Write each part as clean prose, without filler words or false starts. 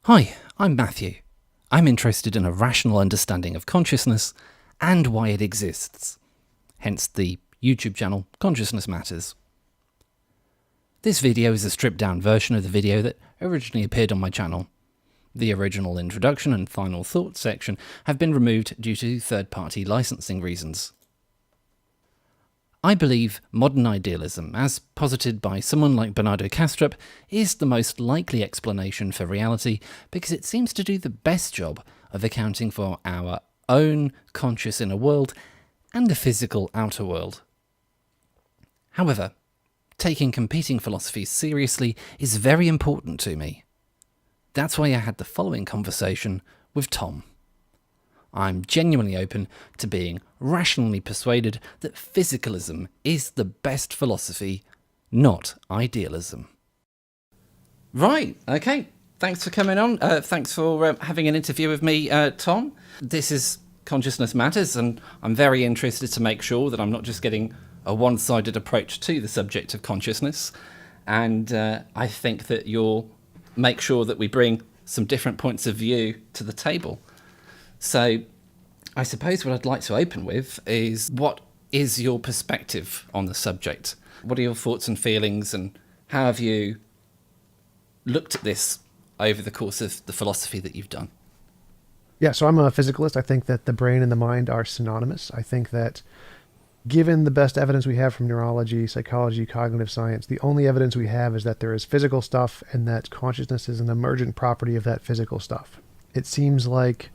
Hi, I'm Matthew. I'm interested in a rational understanding of consciousness and why it exists. Hence the YouTube channel Consciousness Matters. This video is a stripped down version of the video that originally appeared on my channel. The original introduction and final thoughts section have been removed due to third-party licensing reasons. I believe modern idealism, as posited by someone like Bernardo Kastrup, is the most likely explanation for reality because it seems to do the best job of accounting for our own conscious inner world and a physical outer world. However, taking competing philosophies seriously is very important to me. That's why I had the following conversation with Tom. I'm genuinely open to being rationally persuaded that physicalism is the best philosophy, not idealism. Right, okay. Thanks for coming on. Thanks for having an interview with me, Tom. This is Consciousness Matters, and I'm very interested to make sure that I'm not just getting a one-sided approach to the subject of consciousness. And I think that you'll make sure that we bring some different points of view to the table. So I suppose what I'd like to open with is, what is your perspective on the subject? What are your thoughts and feelings, and how have you looked at this over the course of the philosophy that you've done? Yeah, so I'm a physicalist. I think that the brain and the mind are synonymous. I think that given the best evidence we have from neurology, psychology, cognitive science, the only evidence we have is that there is physical stuff and that consciousness is an emergent property of that physical stuff. It seems like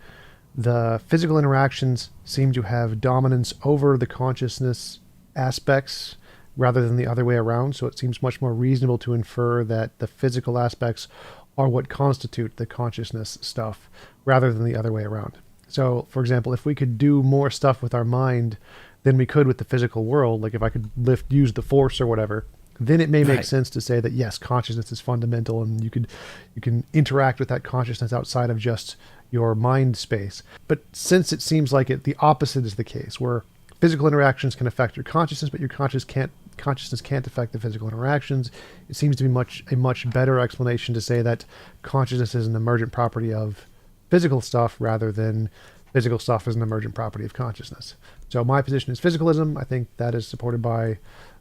the physical interactions seem to have dominance over the consciousness aspects rather than the other way around. So it seems much more reasonable to infer that the physical aspects are what constitute the consciousness stuff rather than the other way around. So, for example, if we could do more stuff with our mind than we could with the physical world, like if I could use the force or whatever, then it may make sense to say that yes, consciousness is fundamental, and you can interact with that consciousness outside of just your mind space. But since it seems like the opposite is the case, where physical interactions can affect your consciousness, but your consciousness can't affect the physical interactions, it seems to be a much better explanation to say that consciousness is an emergent property of physical stuff rather than physical stuff is an emergent property of consciousness. So my position is physicalism. I think that is supported by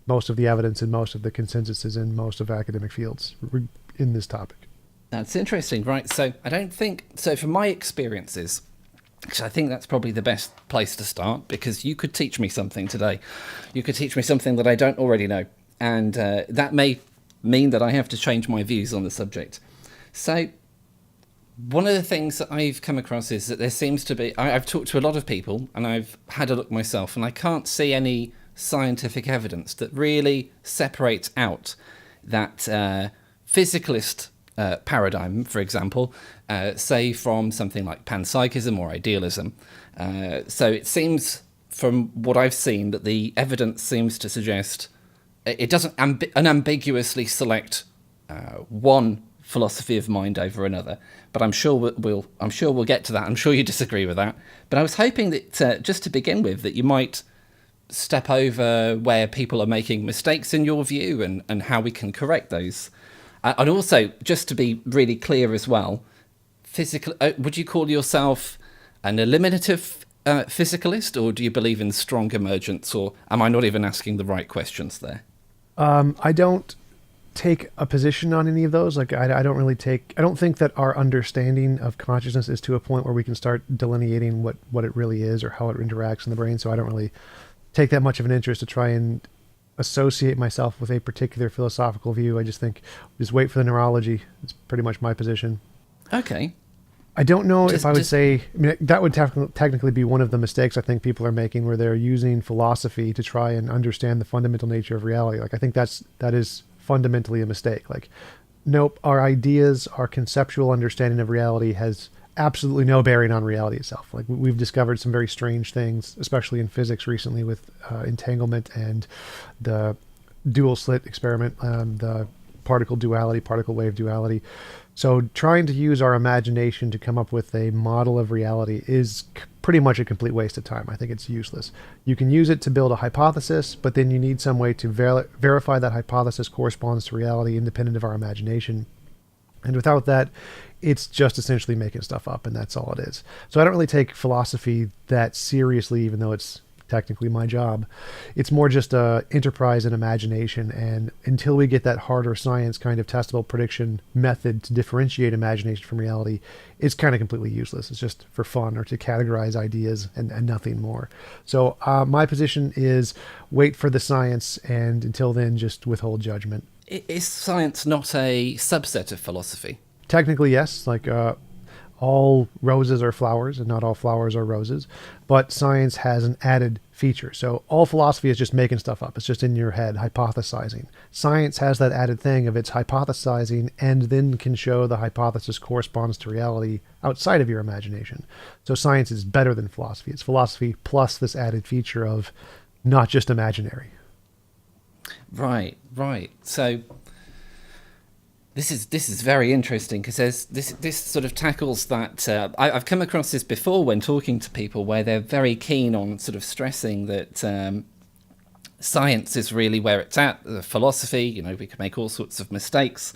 most of the evidence and most of the consensuses in most of academic fields in this topic. That's interesting, right? So I don't think, so from my experiences, I think that's probably the best place to start, because you could teach me something today. You could teach me something that I don't already know. And that may mean that I have to change my views on the subject. So one of the things that I've come across is that there seems to be, I've talked to a lot of people and I've had a look myself, and I can't see any scientific evidence that really separates out that physicalist paradigm, for example, say from something like panpsychism or idealism. So it seems, from what I've seen, that the evidence seems to suggest it doesn't unambiguously select one philosophy of mind over another. But I'm sure we'll get to that. I'm sure you disagree with that. But I was hoping that just to begin with, that you might step over where people are making mistakes in your view and how we can correct those. And also, just to be really clear as well, would you call yourself an eliminative physicalist, or do you believe in strong emergence, or am I not even asking the right questions there? I don't take a position on any of those. Like I don't think that our understanding of consciousness is to a point where we can start delineating what it really is or how it interacts in the brain. So I don't really take that much of an interest to try and associate myself with a particular philosophical view. I just think, just wait for the neurology. It's pretty much my position. Okay. I don't know if I would say, I mean, that would technically be one of the mistakes I think people are making, where they're using philosophy to try and understand the fundamental nature of reality. Like, I think that is fundamentally a mistake. Like, nope, our ideas, our conceptual understanding of reality has absolutely no bearing on reality itself. Like, we've discovered some very strange things, especially in physics recently, with entanglement and the dual slit experiment, the particle duality, particle wave duality. So trying to use our imagination to come up with a model of reality is pretty much a complete waste of time. I think it's useless. You can use it to build a hypothesis, but then you need some way to verify that hypothesis corresponds to reality independent of our imagination. And without that, it's just essentially making stuff up, and that's all it is. So I don't really take philosophy that seriously, even though it's technically my job. It's more just a enterprise and imagination, and until we get that harder science kind of testable prediction method to differentiate imagination from reality, it's kind of completely useless. It's just for fun or to categorize ideas and nothing more. So my position is wait for the science, and until then, just withhold judgment. Is science not a subset of philosophy? Technically, yes. Like all roses are flowers and not all flowers are roses, but science has an added feature. So all philosophy is just making stuff up. It's just in your head, hypothesizing. Science has that added thing of it's hypothesizing and then can show the hypothesis corresponds to reality outside of your imagination. So science is better than philosophy. It's philosophy plus this added feature of not just imaginary. Right. So this is very interesting because this sort of tackles that. I've come across this before when talking to people where they're very keen on sort of stressing that science is really where it's at. Philosophy, we can make all sorts of mistakes.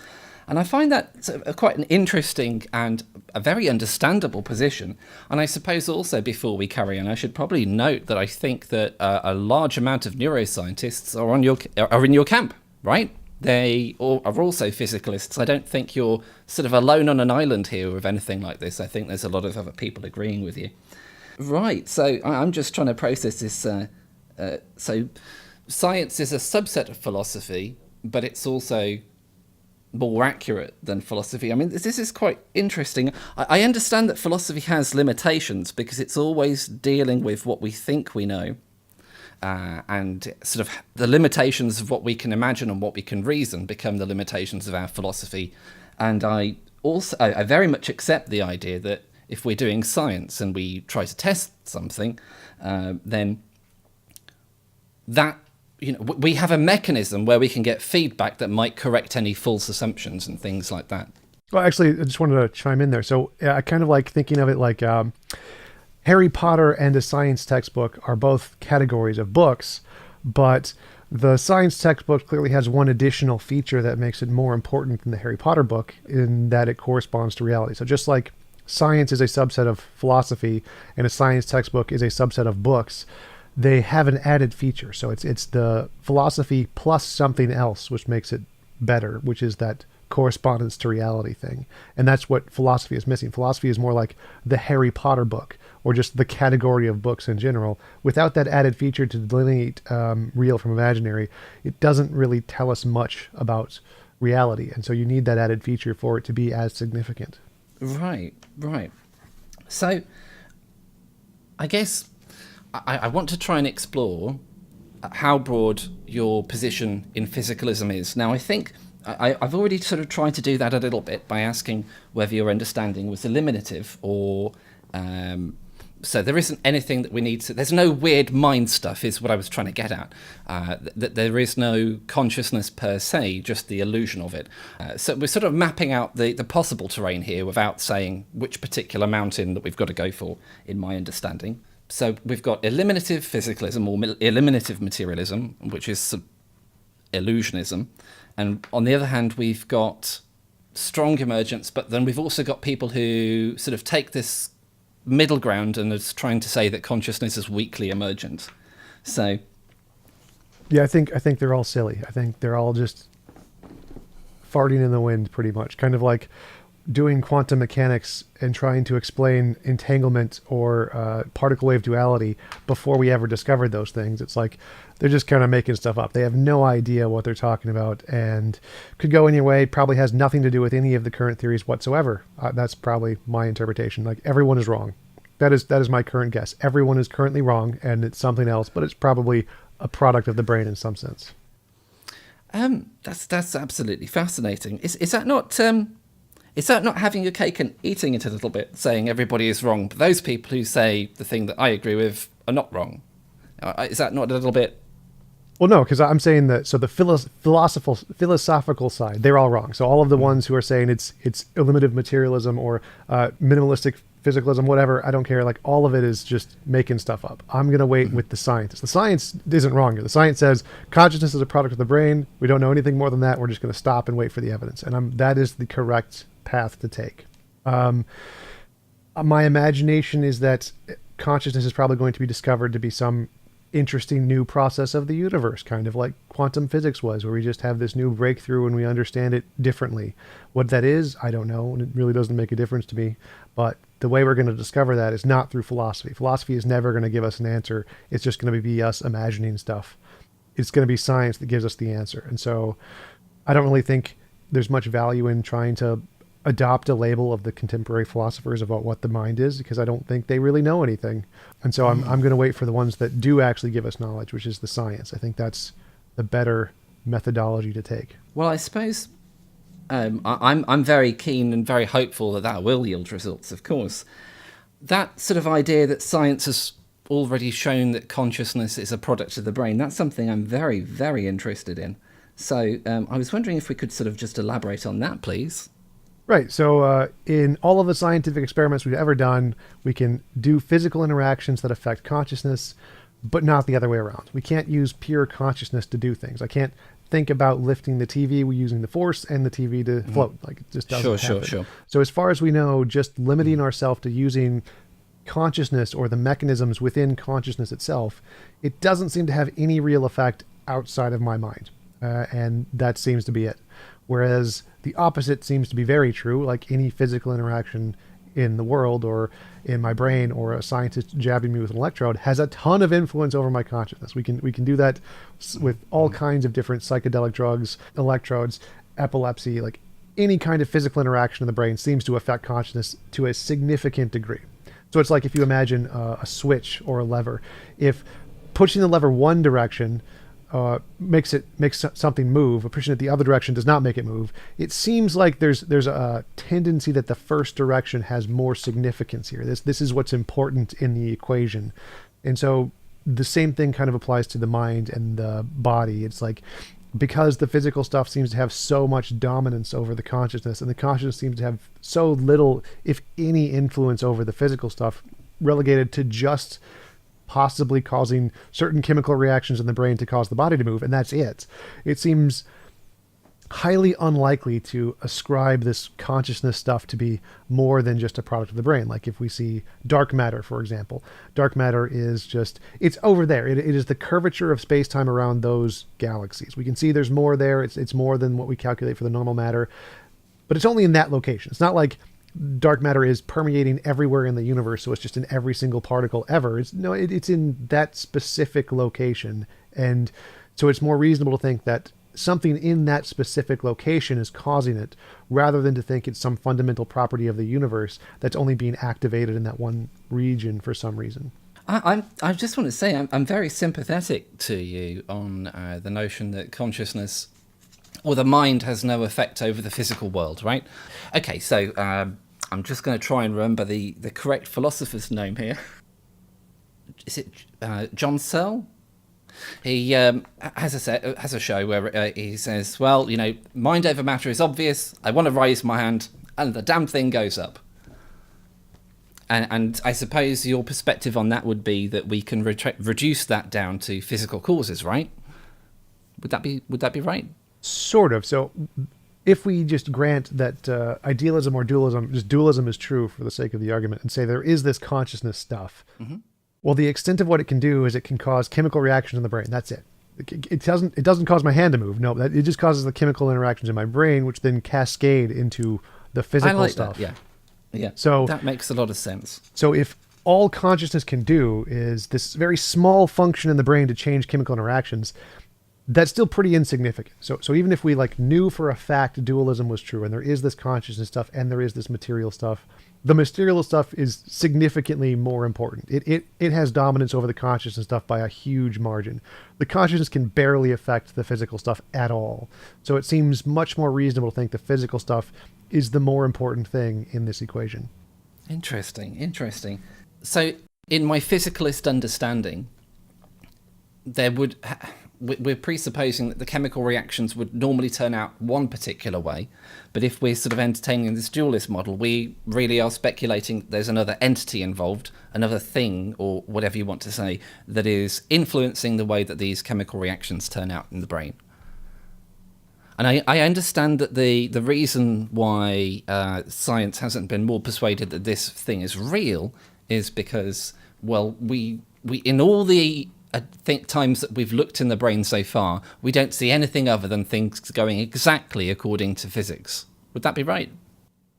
And I find that sort of quite an interesting and a very understandable position. And I suppose also before we carry on, I should probably note that I think that a large amount of neuroscientists are in your camp, right? They are also physicalists. I don't think you're sort of alone on an island here with anything like this. I think there's a lot of other people agreeing with you. Right, so I'm just trying to process this. So science is a subset of philosophy, but it's also more accurate than philosophy. I mean, this is quite interesting. I understand that philosophy has limitations because it's always dealing with what we think we know. And sort of the limitations of what we can imagine and what we can reason become the limitations of our philosophy. And I very much accept the idea that if we're doing science and we try to test something, then that we have a mechanism where we can get feedback that might correct any false assumptions and things like that. Well, actually, I just wanted to chime in there. So I kind of like thinking of it like Harry Potter and a science textbook are both categories of books, but the science textbook clearly has one additional feature that makes it more important than the Harry Potter book in that it corresponds to reality. So just like science is a subset of philosophy and a science textbook is a subset of books, they have an added feature. So it's the philosophy plus something else, which makes it better, which is that correspondence to reality thing. And that's what philosophy is missing. Philosophy is more like the Harry Potter book or just the category of books in general. Without that added feature to delineate real from imaginary, it doesn't really tell us much about reality. And so you need that added feature for it to be as significant. Right. So I guess I want to try and explore how broad your position in physicalism is. Now, I think I've already sort of tried to do that a little bit by asking whether your understanding was eliminative or... so there isn't anything that we need to... There's no weird mind stuff is what I was trying to get at. That there is no consciousness per se, just the illusion of it. So we're sort of mapping out the possible terrain here without saying which particular mountain that we've got to go for, in my understanding. So we've got eliminative physicalism or eliminative materialism, which is illusionism. And on the other hand, we've got strong emergence, but then we've also got people who sort of take this middle ground and is trying to say that consciousness is weakly emergent. So, yeah, I think they're all silly. I think they're all just farting in the wind, pretty much. Kind of like doing quantum mechanics and trying to explain entanglement or particle wave duality before we ever discovered those things. It's like they're just kind of making stuff up. They have no idea what they're talking about and could go any way, probably has nothing to do with any of the current theories whatsoever. That's probably my interpretation. Like, everyone is wrong. That is my current guess. Everyone is currently wrong and it's something else, but it's probably a product of the brain in some sense. That's absolutely fascinating. Is that not... Is that not having your cake and eating it a little bit, saying everybody is wrong, but those people who say the thing that I agree with are not wrong? Is that not a little bit... Well, no, because I'm saying that, so the philosophical side, they're all wrong. So all of the ones who are saying it's eliminative materialism or minimalistic physicalism, whatever, I don't care. Like, all of it is just making stuff up. I'm going to wait with the science. The science isn't wrong here. The science says consciousness is a product of the brain. We don't know anything more than that. We're just going to stop and wait for the evidence. And that is the correct path to take. My imagination is that consciousness is probably going to be discovered to be some interesting new process of the universe, kind of like quantum physics was, where we just have this new breakthrough and we understand it differently. What that is, I don't know, and it really doesn't make a difference to me. But the way we're going to discover that is not through philosophy. Philosophy is never going to give us an answer. It's just going to be us imagining stuff. It's going to be science that gives us the answer. And so I don't really think there's much value in trying to adopt a label of the contemporary philosophers about what the mind is, because I don't think they really know anything. And so I'm going to wait for the ones that do actually give us knowledge, which is the science. I think that's the better methodology to take. Well, I suppose I'm very keen and very hopeful that will yield results, of course. That sort of idea that science has already shown that consciousness is a product of the brain, that's something I'm very, very interested in. So I was wondering if we could sort of just elaborate on that, please. Right. So in all of the scientific experiments we've ever done, we can do physical interactions that affect consciousness, but not the other way around. We can't use pure consciousness to do things. I can't think about lifting the TV using the force and the TV to float. Like, it just doesn't happen. Sure. So as far as we know, just limiting ourselves to using consciousness or the mechanisms within consciousness itself, it doesn't seem to have any real effect outside of my mind. And that seems to be it. Whereas the opposite seems to be very true, like any physical interaction in the world or in my brain or a scientist jabbing me with an electrode has a ton of influence over my consciousness. We can do that with all kinds of different psychedelic drugs, electrodes, epilepsy, like any kind of physical interaction in the brain seems to affect consciousness to a significant degree. So it's like if you imagine a switch or a lever. If pushing the lever one direction makes something move, but pushing it the other direction does not make it move. It seems like there's a tendency that the first direction has more significance here. This is what's important in the equation. And so the same thing kind of applies to the mind and the body. It's like, because the physical stuff seems to have so much dominance over the consciousness, and the consciousness seems to have so little, if any, influence over the physical stuff, relegated to just possibly causing certain chemical reactions in the brain to cause the body to move, and that's it. It seems highly unlikely to ascribe this consciousness stuff to be more than just a product of the brain. Like if we see dark matter, for example, dark matter is just, it's over there. It is the curvature of space-time around those galaxies. We can see there's more there. It's more than what we calculate for the normal matter, but it's only in that location. It's not like dark matter is permeating everywhere in the universe, so it's just in every single particle ever. It's in that specific location. And so it's more reasonable to think that something in that specific location is causing it, rather than to think it's some fundamental property of the universe that's only being activated in that one region for some reason. I just want to say I'm very sympathetic to you on the notion that consciousness or the mind has no effect over the physical world, right? Okay, so I'm just going to try and remember the correct philosopher's name here. Is it John Searle? He has a show where he says, well, mind over matter is obvious. I want to raise my hand, and the damn thing goes up. And I suppose your perspective on that would be that we can reduce that down to physical causes, right? Would that be right? Sort of. So if we just grant that idealism or dualism, just dualism is true for the sake of the argument, and say there is this consciousness stuff, well, the extent of what it can do is it can cause chemical reactions in the brain. That's it. It doesn't cause my hand to move. No, it just causes the chemical interactions in my brain, which then cascade into the physical stuff. That, yeah. So that makes a lot of sense. So if all consciousness can do is this very small function in the brain to change chemical interactions, that's still pretty insignificant. So even if we knew for a fact dualism was true, and there is this consciousness stuff and there is this material stuff, the material stuff is significantly more important. It has dominance over the consciousness stuff by a huge margin. The consciousness can barely affect the physical stuff at all. So it seems much more reasonable to think the physical stuff is the more important thing in this equation. Interesting. So in my physicalist understanding, we're presupposing that the chemical reactions would normally turn out one particular way, but if we're sort of entertaining this dualist model, we really are speculating there's another entity involved, another thing, or whatever you want to say, that is influencing the way that these chemical reactions turn out in the brain. And I understand that the reason why science hasn't been more persuaded that this thing is real is because, well, we in all the times that we've looked in the brain so far, we don't see anything other than things going exactly according to physics. Would that be right?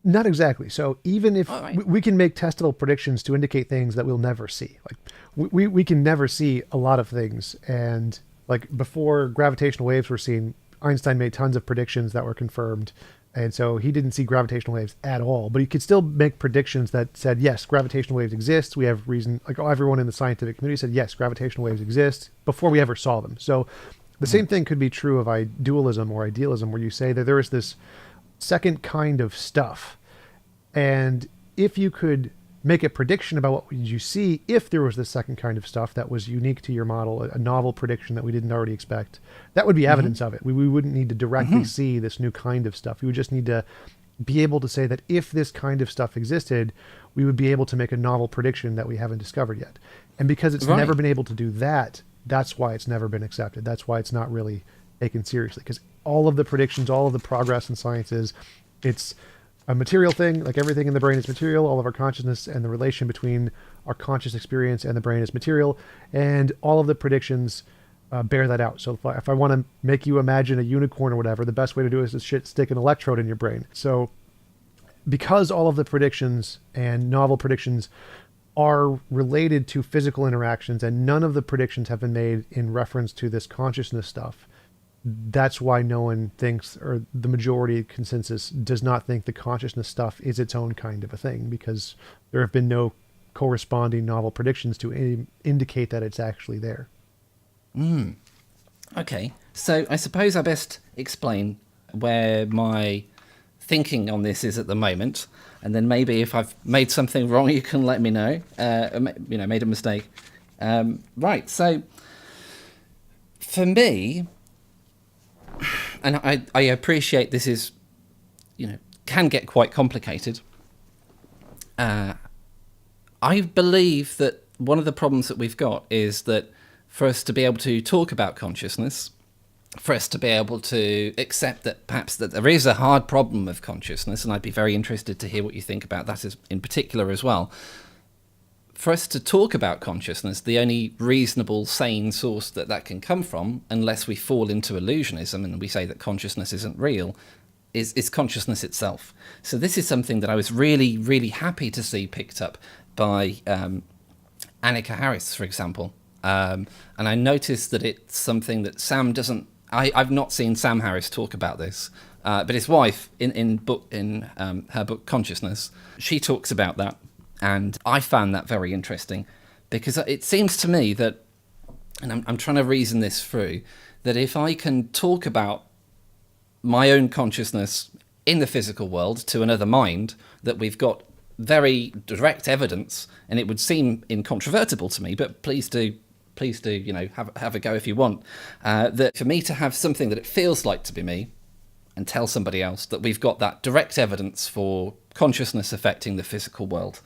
Not exactly. So even if Right. we can make testable predictions to indicate things that we'll never see, like we can never see a lot of things. And like before gravitational waves were seen, Einstein made tons of predictions that were confirmed. And so he didn't see gravitational waves at all, but he could still make predictions that said, yes, gravitational waves exist. We have reason, like everyone in the scientific community said, yes, gravitational waves exist before we ever saw them. So the same thing could be true of dualism or idealism, where you say that there is this second kind of stuff. And if you could make a prediction about what would you see if there was this second kind of stuff that was unique to your model, a novel prediction that we didn't already expect, that would be evidence of it. We wouldn't need to directly see this new kind of stuff. We would just need to be able to say that if this kind of stuff existed, we would be able to make a novel prediction that we haven't discovered yet. And because it's never been able to do that, that's why it's never been accepted. That's why it's not really taken seriously, because all of the predictions, all of the progress in science it's a material thing. Like everything in the brain is material. All of our consciousness and the relation between our conscious experience and the brain is material. And all of the predictions bear that out. So if I want to make you imagine a unicorn or whatever, the best way to do it is to stick an electrode in your brain. So because all of the predictions and novel predictions are related to physical interactions, and none of the predictions have been made in reference to this consciousness stuff, that's why no one thinks, or the majority consensus does not think the consciousness stuff is its own kind of a thing, because there have been no corresponding novel predictions to indicate that it's actually there. Okay, so I suppose I best explain where my thinking on this is at the moment, and then maybe if I've made something wrong, you can let me know. Made a mistake. Right. So for me, and I appreciate this is, can get quite complicated. I believe that one of the problems that we've got is that for us to be able to talk about consciousness, for us to be able to accept that perhaps that there is a hard problem of consciousness, and I'd be very interested to hear what you think about that in particular as well. For us to talk about consciousness, the only reasonable, sane source that can come from, unless we fall into illusionism and we say that consciousness isn't real, is consciousness itself. So this is something that I was really, really happy to see picked up by Annika Harris, for example. And I noticed that it's something that Sam doesn't... I've not seen Sam Harris talk about this, but his wife, in her book Consciousness, she talks about that. And I found that very interesting, because it seems to me that, and I'm trying to reason this through, that if I can talk about my own consciousness in the physical world to another mind, that we've got very direct evidence, and it would seem incontrovertible to me, but please do, have a go if you want, that for me to have something that it feels like to be me, and tell somebody else that we've got that direct evidence for consciousness affecting the physical world.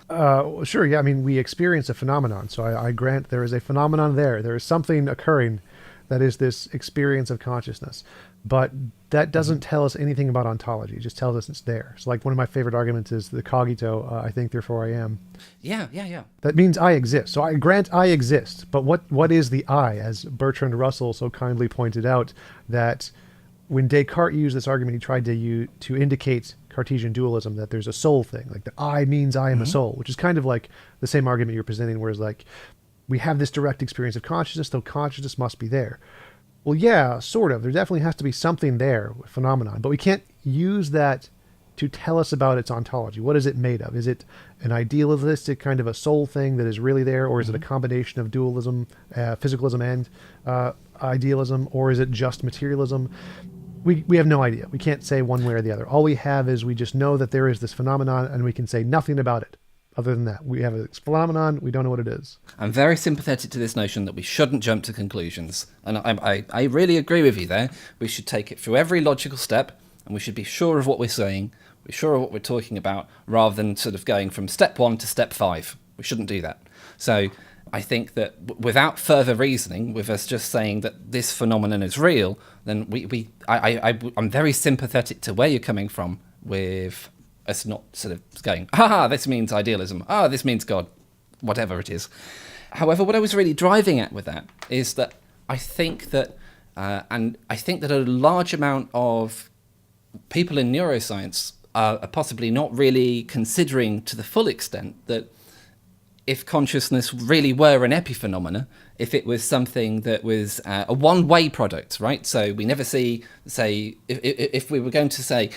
Sure, yeah. I mean, we experience a phenomenon, so I grant there is a phenomenon there. There is something occurring that is this experience of consciousness. But that doesn't tell us anything about ontology. It just tells us it's there. So like one of my favorite arguments is the cogito, I think, therefore I am. Yeah. That means I exist. So I grant I exist. But what is the I? As Bertrand Russell so kindly pointed out, that when Descartes used this argument, he tried to indicate Cartesian dualism, that there's a soul thing. Like the I means I am a soul, which is kind of like the same argument you're presenting, whereas like we have this direct experience of consciousness, though consciousness must be there. Well, yeah, sort of. There definitely has to be something there, a phenomenon, but we can't use that to tell us about its ontology. What is it made of? Is it an idealistic kind of a soul thing that is really there, or is it a combination of dualism, physicalism, and idealism, or is it just materialism? We have no idea. We can't say one way or the other. All we have is we just know that there is this phenomenon, and we can say nothing about it. Other than that, we have a phenomenon, we don't know what it is. I'm very sympathetic to this notion that we shouldn't jump to conclusions. And I really agree with you there. We should take it through every logical step, and we should be sure of what we're saying, be sure of what we're talking about, rather than sort of going from step 1 to step 5. We shouldn't do that. So I think that without further reasoning, with us just saying that this phenomenon is real, then I'm very sympathetic to where you're coming from with us not sort of going, this means idealism, this means God, whatever it is. However, what I was really driving at with that is that I think that, and I think that a large amount of people in neuroscience are possibly not really considering to the full extent that if consciousness really were an epiphenomena, if it was something that was a one-way product, right? So we never say, if we were going to say,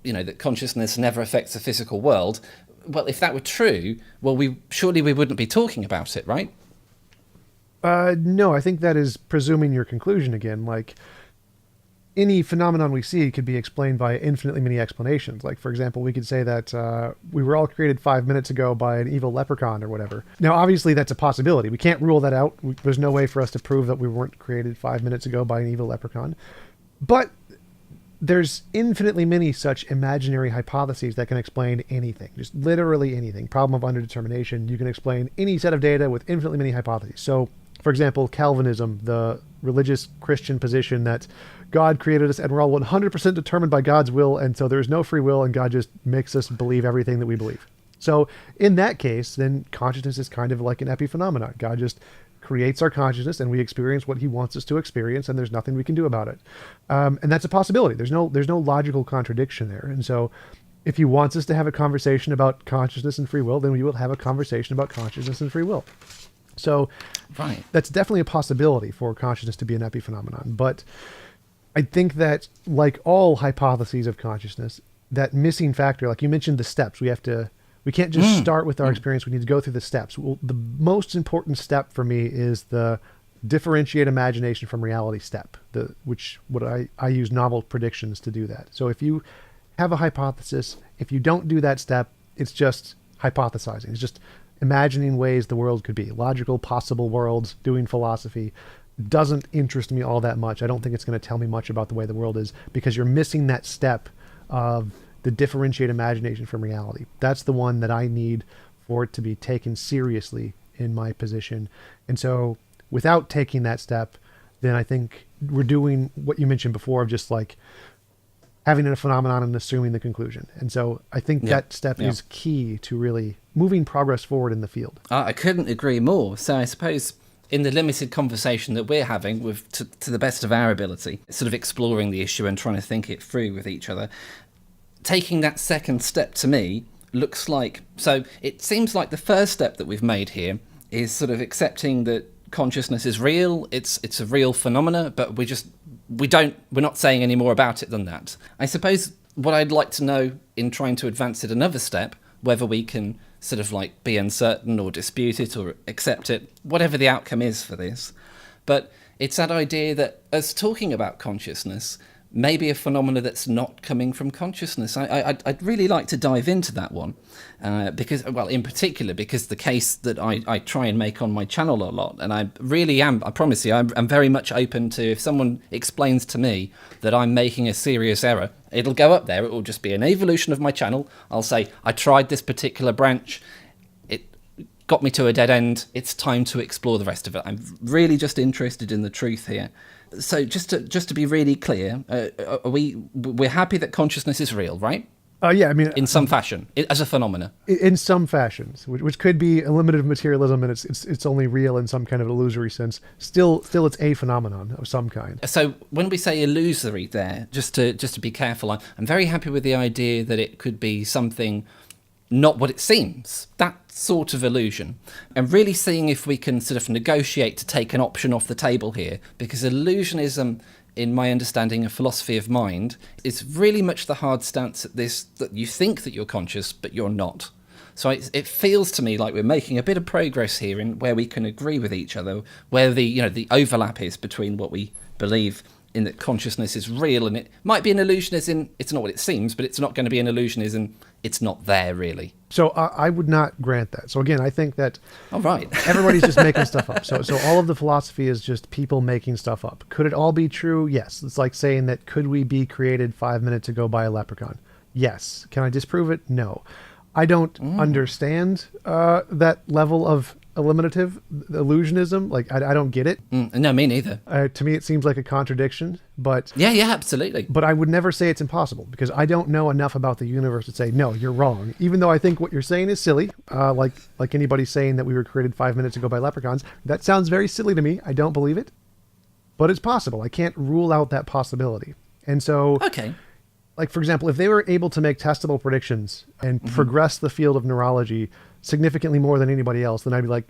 that consciousness never affects the physical world, well, if that were true, well, surely we wouldn't be talking about it, right? No, I think that is presuming your conclusion again. Like, any phenomenon we see could be explained by infinitely many explanations. Like, for example, we could say that we were all created 5 minutes ago by an evil leprechaun or whatever. Now, obviously, that's a possibility. We can't rule that out. There's no way for us to prove that we weren't created 5 minutes ago by an evil leprechaun. But there's infinitely many such imaginary hypotheses that can explain anything, just literally anything. Problem of underdetermination, you can explain any set of data with infinitely many hypotheses. So, for example, Calvinism, the religious Christian position that God created us and we're all 100% determined by God's will, and so there's no free will and God just makes us believe everything that we believe. So in that case, then consciousness is kind of like an epiphenomenon. God just creates our consciousness and we experience what he wants us to experience, and there's nothing we can do about it. And that's a possibility. There's no logical contradiction there. And so if he wants us to have a conversation about consciousness and free will, then we will have a conversation about consciousness and free will. So right. That's definitely a possibility for consciousness to be an epiphenomenon. But I think that, like all hypotheses of consciousness, that missing factor, like you mentioned the steps, we can't just start with our experience. We need to go through the steps. Well, the most important step for me is the differentiate imagination from reality step, I use novel predictions to do that. So if you have a hypothesis, if you don't do that step, it's just hypothesizing. It's just imagining ways the world could be. Logical, possible worlds, doing philosophy doesn't interest me all that much. I don't think it's going to tell me much about the way the world is, because you're missing that step of the differentiate imagination from reality. That's the one that I need for it to be taken seriously in my position. And so without taking that step, then I think we're doing what you mentioned before of just like having a phenomenon and assuming the conclusion. And so I think that step is key to really moving progress forward in the field. I couldn't agree more. So I suppose in the limited conversation that we're having, with to the best of our ability, sort of exploring the issue and trying to think it through with each other, taking that second step to me looks like, so it seems like the first step that we've made here is sort of accepting that consciousness is real, it's a real phenomena, but we're not saying any more about it than that. I suppose what I'd like to know in trying to advance it another step, whether we can sort of like be uncertain or dispute it or accept it, whatever the outcome is for this, but it's that idea that us talking about consciousness may be a phenomena that's not coming from consciousness. I'd really like to dive into that one, because, well, in particular, because the case that I try and make on my channel a lot, and I really am, I promise you, I'm very much open to, if someone explains to me that I'm making a serious error, it'll go up there, it will just be an evolution of my channel. I'll say, I tried this particular branch, it got me to a dead end, it's time to explore the rest of it. I'm really just interested in the truth here. So just to be really clear, we're happy that consciousness is real, right? Yeah, I mean, in some fashion, as a phenomena. In some fashions, which could be a limited materialism, and it's only real in some kind of illusory sense. Still, it's a phenomenon of some kind. So when we say illusory, there, just to be careful, I'm very happy with the idea that it could be something not what it seems. That sort of illusion. And really seeing if we can sort of negotiate to take an option off the table here, because illusionism, in my understanding of philosophy of mind, is really much the hard stance at this, that you think that you're conscious, but you're not. So it feels to me like we're making a bit of progress here in where we can agree with each other, where the overlap is between what we believe in that consciousness is real, and it might be an illusion as in it's not what it seems, but it's not going to be an illusion as in it's not there really. So I would not grant that. So again, I think that right. Everybody's just making stuff up. So all of the philosophy is just people making stuff up. Could it all be true? Yes. It's like saying that could we be created 5 minutes ago by a leprechaun? Yes. Can I disprove it? No. I don't understand that level of eliminative illusionism. Like, I don't get it. No, me neither. To me, it seems like a contradiction, but Yeah, absolutely. but I would never say it's impossible because I don't know enough about the universe to say, no, you're wrong. Even though I think what you're saying is silly, like anybody saying that we were created 5 minutes ago by leprechauns. That sounds very silly to me. I don't believe it, but it's possible. I can't rule out that possibility. And so, Okay. like, for example, if they were able to make testable predictions and progress the field of neurology significantly more than anybody else, then I'd be like,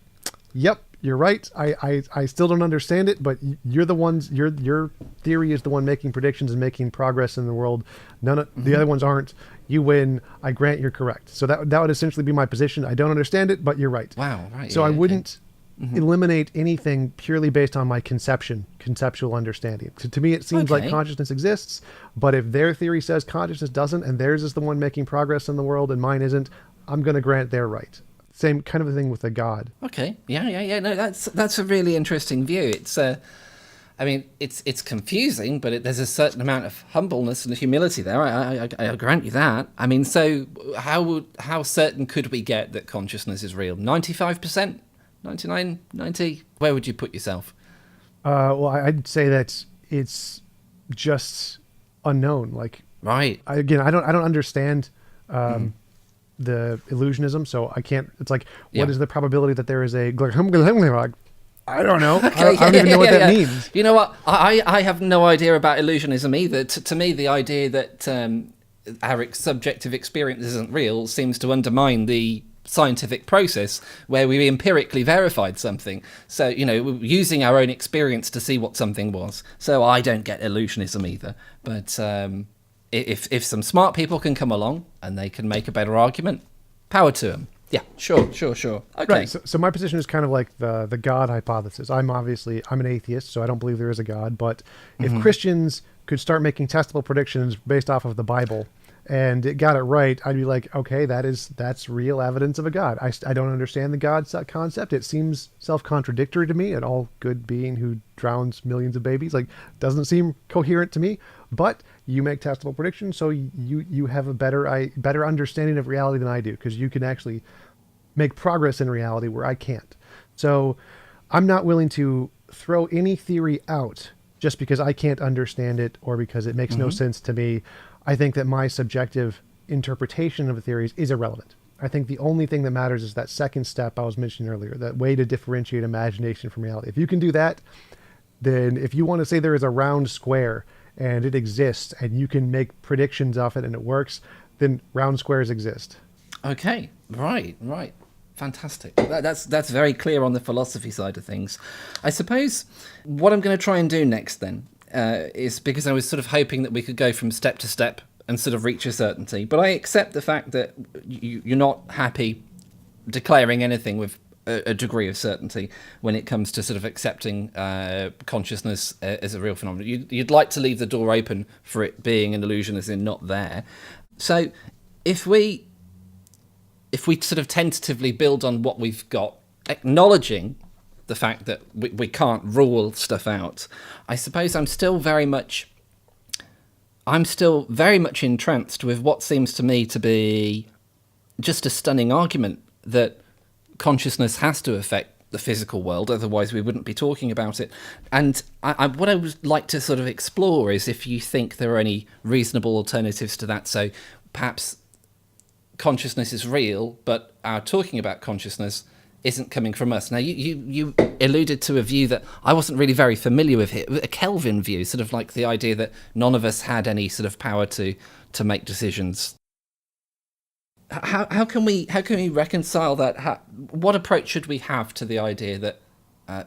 yep, you're right. I still don't understand it, but you're the ones, your theory is the one making predictions and making progress in the world. None of the other ones aren't. You win. I grant you're correct. So that would essentially be my position. I don't understand it, but you're right. Wow. Right. So I wouldn't eliminate anything purely based on my conceptual understanding. So to me, it seems like consciousness exists, but if their theory says consciousness doesn't, and theirs is the one making progress in the world and mine isn't, I'm going to grant they're right. Same kind of a thing with a God. Okay. Yeah. No, that's a really interesting view. It's I mean, it's confusing, but there's a certain amount of humbleness and humility there. I grant you that. I mean, so how certain could we get that consciousness is real? 95%? 99? 90? Where would you put yourself? Well, I'd say that it's just unknown. Like, Right. I don't understand the illusionism, so I can't. It's like, what is the probability that there is a? I don't know. I don't even know what that means. You know what? I have no idea about illusionism either. To me, the idea that our subjective experience isn't real seems to undermine the scientific process where we empirically verified something. So, using our own experience to see what something was. So I don't get illusionism either. But if some smart people can come along and they can make a better argument, power to them. Yeah, sure. Okay. Right. So my position is kind of like the God hypothesis. I'm an atheist, so I don't believe there is a God. But if Christians could start making testable predictions based off of the Bible, and it got it right, I'd be like, okay, that's real evidence of a God. I don't understand the God concept. It seems self-contradictory to me. An all good being who drowns millions of babies, like, doesn't seem coherent to me. But you make testable predictions, so you have a better understanding of reality than I do, because you can actually make progress in reality where I can't. So I'm not willing to throw any theory out just because I can't understand it or because it makes no sense to me. I think that my subjective interpretation of the theories is irrelevant. I think the only thing that matters is that second step I was mentioning earlier, that way to differentiate imagination from reality. If you can do that, then if you want to say there is a round square and it exists and you can make predictions of it and it works, then round squares exist. Okay, right. Fantastic. That's very clear on the philosophy side of things. I suppose what I'm going to try and do next then is, because I was sort of hoping that we could go from step to step and sort of reach a certainty, but I accept the fact that you're not happy declaring anything with a degree of certainty when it comes to sort of accepting consciousness as a real phenomenon. You'd like to leave the door open for it being an illusion as in not there. So if we sort of tentatively build on what we've got, acknowledging the fact that we can't rule stuff out, I suppose I'm still very much entranced with what seems to me to be just a stunning argument that consciousness has to affect the physical world, otherwise we wouldn't be talking about it. And what I would like to sort of explore is if you think there are any reasonable alternatives to that. So perhaps consciousness is real, but our talking about consciousness isn't coming from us. Now, you alluded to a view that I wasn't really very familiar with here, a Kelvin view, sort of like the idea that none of us had any sort of power to make decisions. How can we reconcile that? What approach should we have to the idea that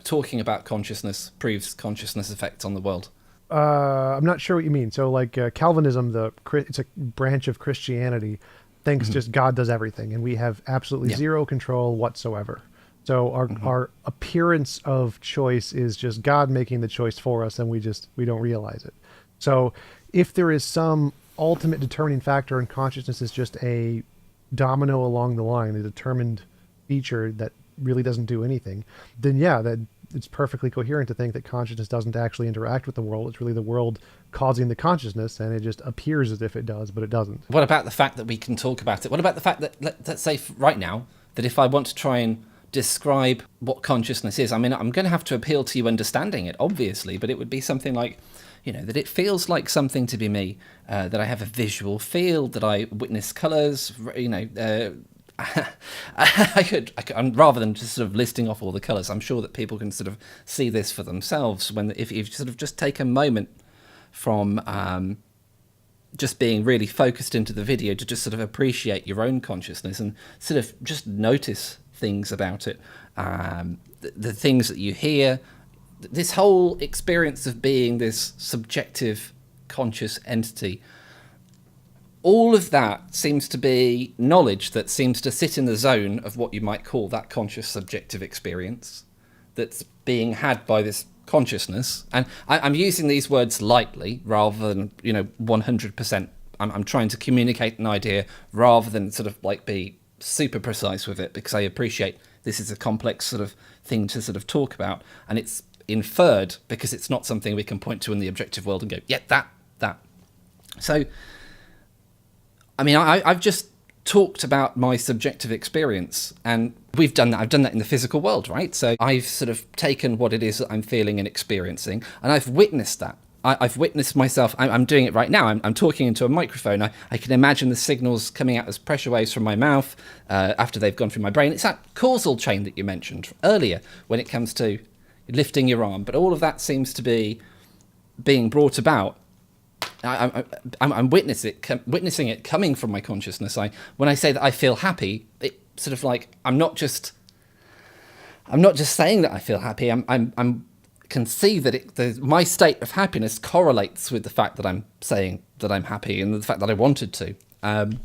talking about consciousness proves consciousness effects on the world? I'm not sure what you mean. So, like Calvinism, it's a branch of Christianity, thinks just God does everything, and we have absolutely zero control whatsoever. So our appearance of choice is just God making the choice for us, and we don't realize it. So if there is some ultimate determining factor and consciousness is just a domino along the line, a determined feature that really doesn't do anything, then that it's perfectly coherent to think that consciousness doesn't actually interact with the world. It's really the world causing the consciousness, and it just appears as if it does, but it doesn't. What about the fact that we can talk about it? What about the fact that, let's say right now, that if I want to try and describe what consciousness is. I mean, I'm going to have to appeal to you understanding it, obviously, but it would be something like, that it feels like something to be me, that I have a visual field, that I witness colours, rather than just sort of listing off all the colours, I'm sure that people can sort of see this for themselves if you sort of just take a moment from just being really focused into the video to just sort of appreciate your own consciousness and sort of just notice things about it, the things that you hear, this whole experience of being this subjective conscious entity. All of that seems to be knowledge that seems to sit in the zone of what you might call that conscious subjective experience that's being had by this consciousness. And I'm using these words lightly rather than 100%. I'm trying to communicate an idea rather than sort of like be super precise with it, because I appreciate this is a complex sort of thing to sort of talk about, and it's inferred because it's not something we can point to in the objective world and go, yeah, that. So, I mean, I've just talked about my subjective experience, and we've done that. I've done that in the physical world, right? So I've sort of taken what it is that I'm feeling and experiencing, and I've witnessed that. I've witnessed myself. I'm doing it right now. I'm talking into a microphone. I can imagine the signals coming out as pressure waves from my mouth after they've gone through my brain. It's that causal chain that you mentioned earlier when it comes to lifting your arm. But all of that seems to be being brought about. I'm witnessing it coming from my consciousness. When I say that I feel happy, it sort of like I'm not just saying that I feel happy. I'm can see that my state of happiness correlates with the fact that I'm saying that I'm happy and the fact that I wanted to. And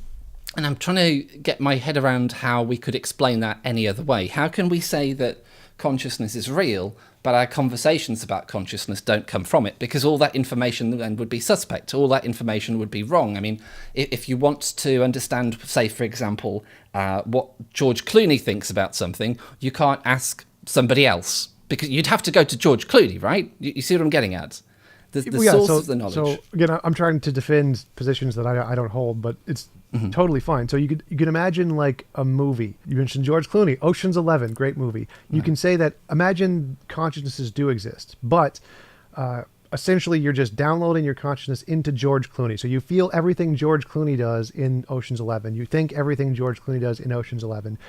I'm trying to get my head around how we could explain that any other way. How can we say that consciousness is real, but our conversations about consciousness don't come from it? Because all that information then would be suspect. All that information would be wrong. I mean, if you want to understand, say, for example, what George Clooney thinks about something, you can't ask somebody else, because you'd have to go to George Clooney, right? You see what I'm getting at? The source of the knowledge. So again, I'm trying to defend positions that I don't hold, but it's totally fine. So you could imagine like a movie. You mentioned George Clooney, Ocean's 11, great movie. You can say that imagine consciousnesses do exist, but essentially you're just downloading your consciousness into George Clooney. So you feel everything George Clooney does in Ocean's 11. You think everything George Clooney does in Ocean's 11.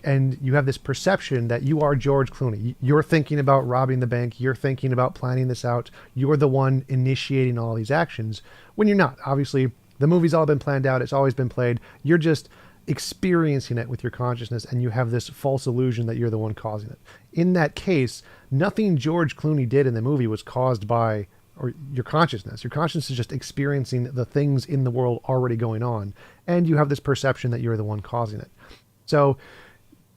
And you have this perception that you are George Clooney. You're thinking about robbing the bank. You're thinking about planning this out. You're the one initiating all these actions when you're not. Obviously, the movie's all been planned out. It's always been played. You're just experiencing it with your consciousness, and you have this false illusion that you're the one causing it. In that case, nothing George Clooney did in the movie was caused by your consciousness. Your consciousness is just experiencing the things in the world already going on, and you have this perception that you're the one causing it. So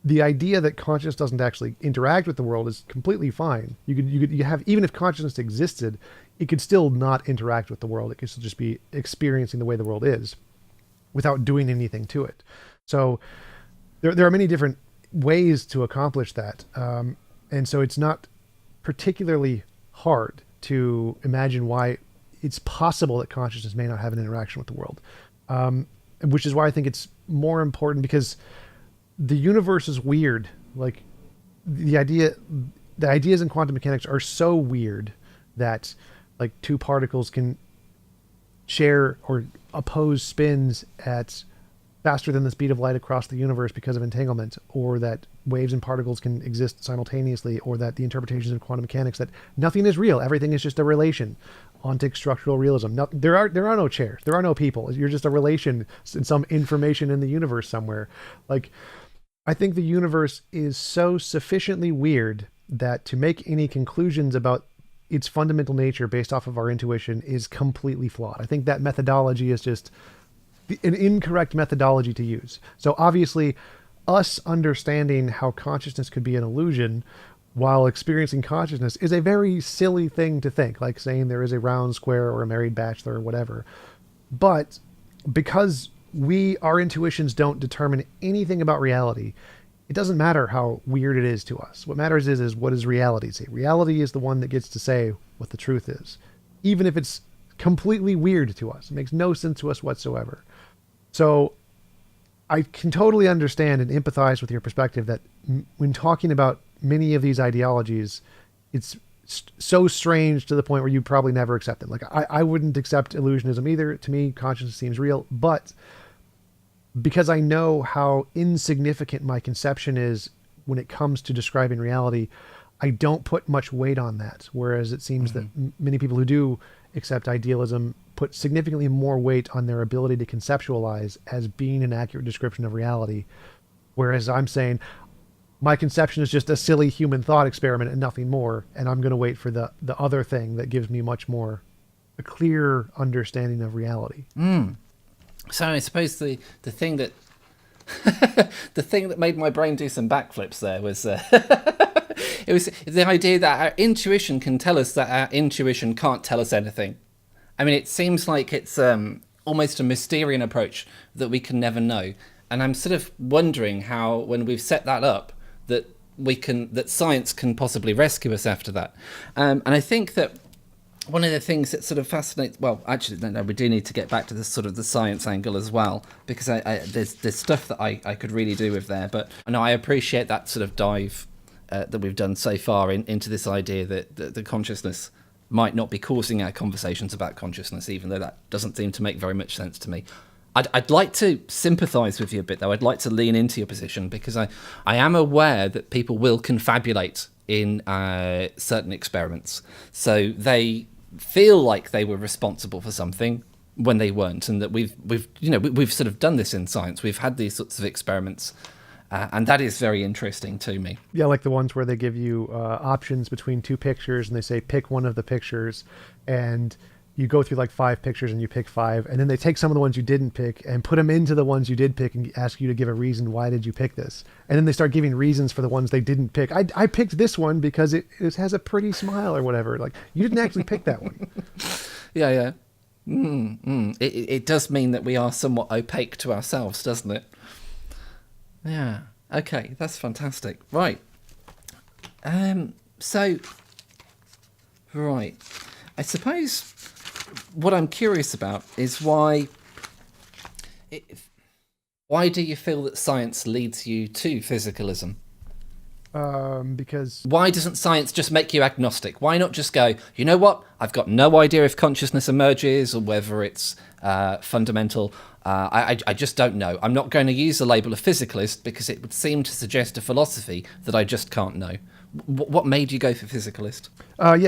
the idea that consciousness doesn't actually interact with the world is completely fine. You have, even if consciousness existed, it could still not interact with the world. It could still just be experiencing the way the world is without doing anything to it. So there are many different ways to accomplish that. And so it's not particularly hard to imagine why it's possible that consciousness may not have an interaction with the world. Which is why I think it's more important, because the universe is weird. Like the ideas in quantum mechanics are so weird that like two particles can share or oppose spins at faster than the speed of light across the universe because of entanglement, or that waves and particles can exist simultaneously, or that the interpretations of quantum mechanics that nothing is real, everything is just a relation. Ontic structural realism. No, there are no chairs, there are no people. You're just a relation in some information in the universe somewhere. Like, I think the universe is so sufficiently weird that to make any conclusions about its fundamental nature based off of our intuition is completely flawed. I think that methodology is just an incorrect methodology to use. So obviously, us understanding how consciousness could be an illusion while experiencing consciousness is a very silly thing to think, like saying there is a round square or a married bachelor or whatever. But because our intuitions don't determine anything about reality, it doesn't matter how weird it is to us. What matters is what does reality say? Reality is the one that gets to say what the truth is, even if it's completely weird to us. It makes no sense to us whatsoever. So I can totally understand and empathize with your perspective that when talking about many of these ideologies, it's so strange to the point where you probably never accept it. Like I wouldn't accept illusionism either. To me, consciousness seems real, but because I know how insignificant my conception is when it comes to describing reality, I don't put much weight on that. Whereas it seems that many people who do accept idealism put significantly more weight on their ability to conceptualize as being an accurate description of reality. Whereas I'm saying my conception is just a silly human thought experiment and nothing more. And I'm going to wait for the other thing that gives me much more a clear understanding of reality. So I suppose the thing that the thing that made my brain do some backflips there was it was the idea that our intuition can tell us that our intuition can't tell us anything. I mean, it seems like it's almost a Mysterian approach that we can never know. And I'm sort of wondering how, when we've set that up, that science can possibly rescue us after that. And I think that one of the things that sort of fascinates, well, actually, no, we do need to get back to this sort of the science angle as well, because there's stuff that I could really do with there. But no, I appreciate that sort of dive that we've done so far into this idea that the consciousness might not be causing our conversations about consciousness, even though that doesn't seem to make very much sense to me. I'd like to sympathise with you a bit, though. I'd like to lean into your position, because I am aware that people will confabulate in certain experiments. So they feel like they were responsible for something when they weren't, and that we've sort of done this in science. We've had these sorts of experiments, and that is very interesting to me. Yeah, like the ones where they give you options between two pictures, and they say pick one of the pictures, and you go through like 5 pictures and you pick 5, and then they take some of the ones you didn't pick and put them into the ones you did pick and ask you to give a reason, why did you pick this? And then they start giving reasons for the ones they didn't pick. I picked this one because it has a pretty smile or whatever. Like, you didn't actually pick that one. Yeah. It does mean that we are somewhat opaque to ourselves, doesn't it? Yeah. Okay, that's fantastic. Right. So, right. I suppose what I'm curious about is why do you feel that science leads you to physicalism? Because... Why doesn't science just make you agnostic? Why not just go, you know what? I've got no idea if consciousness emerges or whether it's fundamental. I just don't know. I'm not going to use the label of physicalist because it would seem to suggest a philosophy that I just can't know. What made you go for physicalist?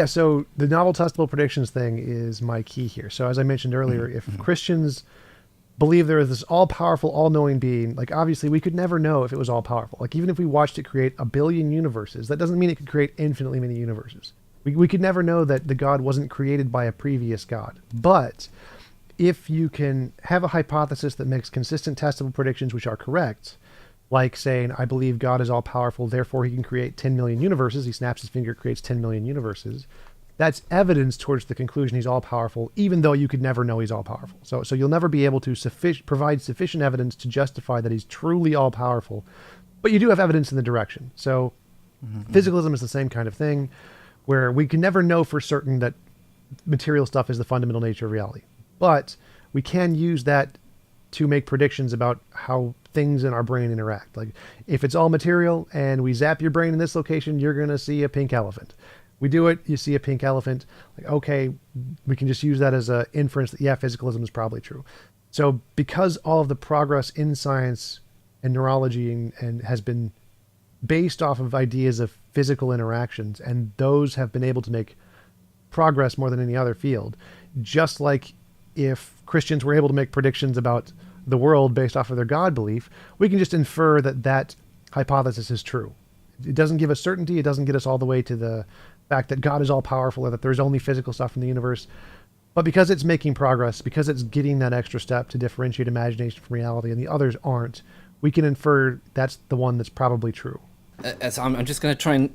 So the novel testable predictions thing is my key here. So as I mentioned earlier, if Christians believe there is this all-powerful, all-knowing being, like, obviously we could never know if it was all-powerful. Like, even if we watched it create 1 billion universes, that doesn't mean it could create infinitely many universes. We could never know that the God wasn't created by a previous God. But if you can have a hypothesis that makes consistent testable predictions which are correct, like saying, I believe God is all-powerful, therefore he can create 10 million universes, he snaps his finger, creates 10 million universes, that's evidence towards the conclusion he's all-powerful, even though you could never know he's all-powerful. So you'll never be able to provide sufficient evidence to justify that he's truly all-powerful, but you do have evidence in the direction. So physicalism is the same kind of thing, where we can never know for certain that material stuff is the fundamental nature of reality. But we can use that to make predictions about how things in our brain interact. Like, if it's all material and we zap your brain in this location, you're going to see a pink elephant. We do it, you see a pink elephant. Like, okay, we can just use that as an inference that, yeah, physicalism is probably true. So because all of the progress in science and neurology and has been based off of ideas of physical interactions, and those have been able to make progress more than any other field, just like if Christians were able to make predictions about the world based off of their God belief, we can just infer that that hypothesis is true. It doesn't give us certainty. It doesn't get us all the way to the fact that God is all powerful or that there's only physical stuff in the universe. But because it's making progress, because it's getting that extra step to differentiate imagination from reality and the others aren't, we can infer that's the one that's probably true. So I'm just going to try and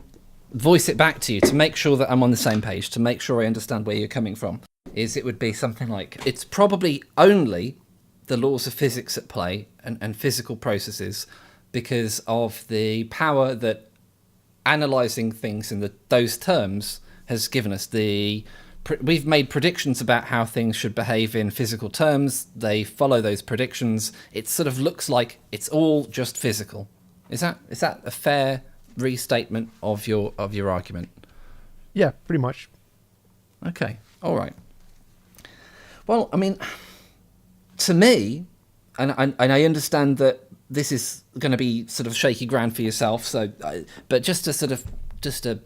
voice it back to you to make sure that I'm on the same page, to make sure I understand where you're coming from. It would be something like, it's probably only the laws of physics at play and physical processes because of the power that analysing things in those terms has given us, the we've made predictions about how things should behave in physical terms. They follow those predictions. It sort of looks like it's all just physical. Is that a fair restatement of your argument? Yeah, pretty much. Okay, all right. Well, I mean, to me, and I understand that this is going to be sort of shaky ground for yourself. So, but just to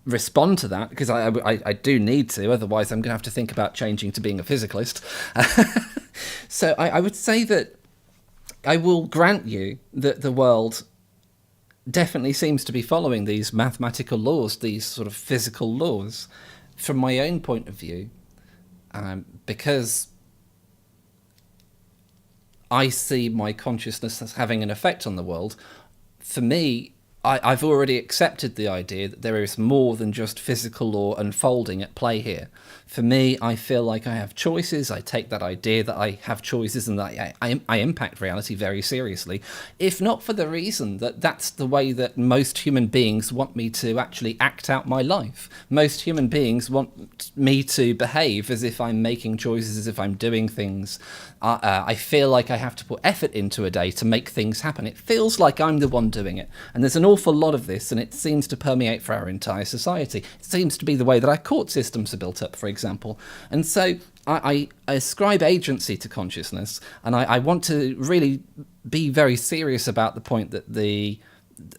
respond to that, because I do need to, otherwise I'm going to have to think about changing to being a physicalist. So I would say that I will grant you that the world definitely seems to be following these mathematical laws, these sort of physical laws, from my own point of view, because I see my consciousness as having an effect on the world. For me, I've already accepted the idea that there is more than just physical law unfolding at play here. For me, I feel like I have choices. I take that idea that I have choices and that I impact reality very seriously, if not for the reason that that's the way that most human beings want me to actually act out my life. Most human beings want me to behave as if I'm making choices, as if I'm doing things. I feel like I have to put effort into a day to make things happen. It feels like I'm the one doing it. And there's an awful lot of this, and it seems to permeate for our entire society. It seems to be the way that our court systems are built up, for example. And so I ascribe agency to consciousness, and I want to really be very serious about the point that the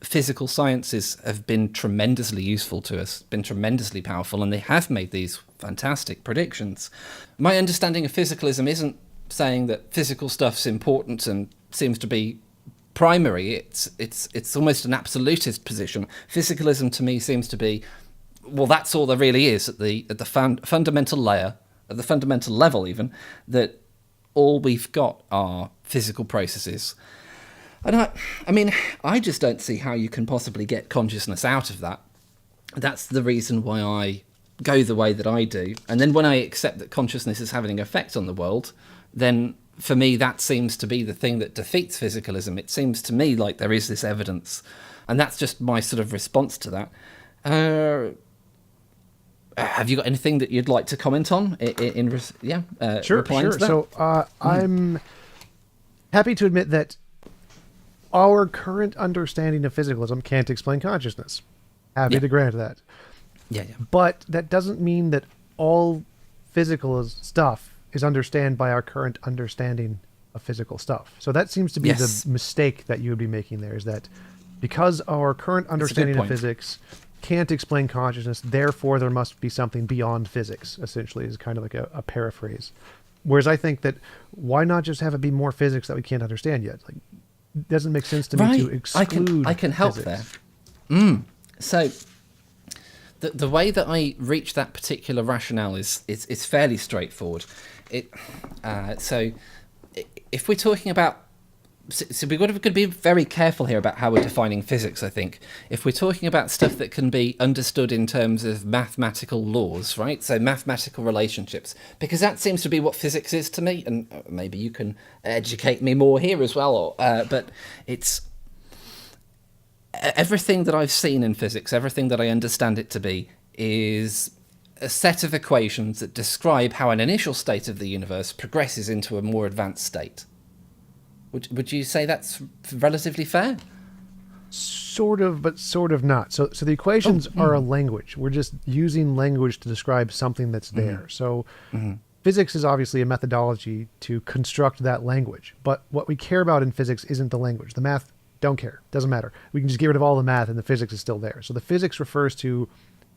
physical sciences have been tremendously useful to us, been tremendously powerful, and they have made these fantastic predictions. My understanding of physicalism isn't saying that physical stuff's important and seems to be primary. It's almost an absolutist position. Physicalism to me seems to be, well, that's all there really is at the fundamental layer, at the fundamental level even, that all we've got are physical processes. And I mean, I just don't see how you can possibly get consciousness out of that. That's the reason why I go the way that I do. And then when I accept that consciousness is having an effect on the world, then for me that seems to be the thing that defeats physicalism. It seems to me like there is this evidence, and that's just my sort of response to that. Have you got anything that you'd like to comment on? Sure. To that? So I'm happy to admit that our current understanding of physicalism can't explain consciousness. Happy to grant that. Yeah. But that doesn't mean that all physical stuff is understood by our current understanding of physical stuff. So that seems to be the mistake that you would be making there, is that because our current understanding of physics can't explain consciousness, therefore there must be something beyond physics, essentially, is kind of like a paraphrase. Whereas I think that why not just have it be more physics that we can't understand yet? Like, it doesn't make sense to me to exclude I can help physics. there. So the way that I reach that particular rationale is fairly straightforward. So if we're talking about, so we've got to be very careful here about how we're defining physics, I think. If we're talking about stuff that can be understood in terms of mathematical laws, right? So mathematical relationships, because that seems to be what physics is to me, and maybe you can educate me more here as well. But it's everything that I've seen in physics, everything that I understand it to be, is a set of equations that describe how an initial state of the universe progresses into a more advanced state. Would you say that's relatively fair? Sort of, but sort of not. So the equations are a language. We're just using language to describe something that's there. So physics is obviously a methodology to construct that language. But what we care about in physics isn't the language. The math, don't care. Doesn't matter. We can just get rid of all the math and the physics is still there. So the physics refers to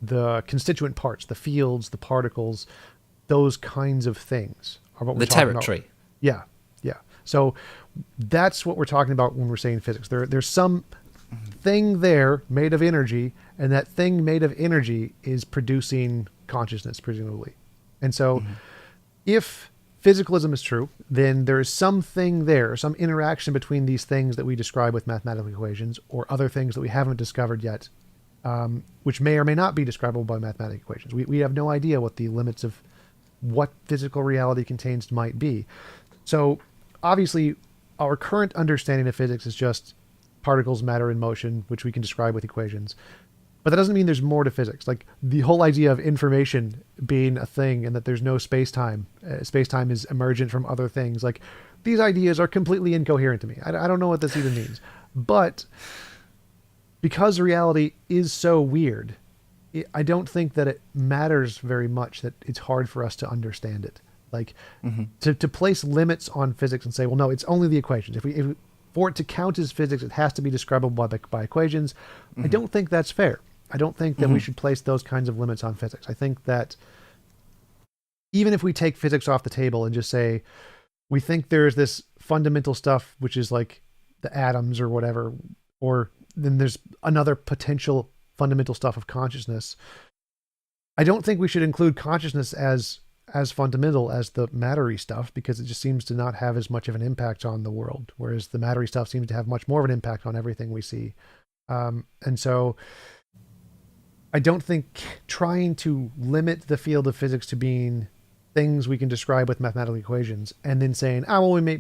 the constituent parts, the fields, the particles, those kinds of things are what we're talking about. The territory. Yeah. So that's what we're talking about when we're saying physics. There's some thing there made of energy, and that thing made of energy is producing consciousness, presumably. And so if physicalism is true, then there is something there, some interaction between these things that we describe with mathematical equations or other things that we haven't discovered yet, which may or may not be describable by mathematical equations. We have no idea what the limits of what physical reality contains might be. So obviously, our current understanding of physics is just particles, matter, and motion, which we can describe with equations. But that doesn't mean there's more to physics. Like the whole idea of information being a thing and that there's no space-time. Space-time is emergent from other things. Like these ideas are completely incoherent to me. I don't know what this even means. But because reality is so weird, I don't think that it matters very much that it's hard for us to understand it. Like to place limits on physics and say, well, no, it's only the equations. If for it to count as physics, it has to be describable by equations. I don't think that's fair. I don't think that we should place those kinds of limits on physics. I think that even if we take physics off the table and just say, we think there's this fundamental stuff, which is like the atoms or whatever, or then there's another potential fundamental stuff of consciousness. I don't think we should include consciousness as fundamental as the mattery stuff, because it just seems to not have as much of an impact on the world, whereas the mattery stuff seems to have much more of an impact on everything we see. And so I don't think trying to limit the field of physics to being things we can describe with mathematical equations and then saying,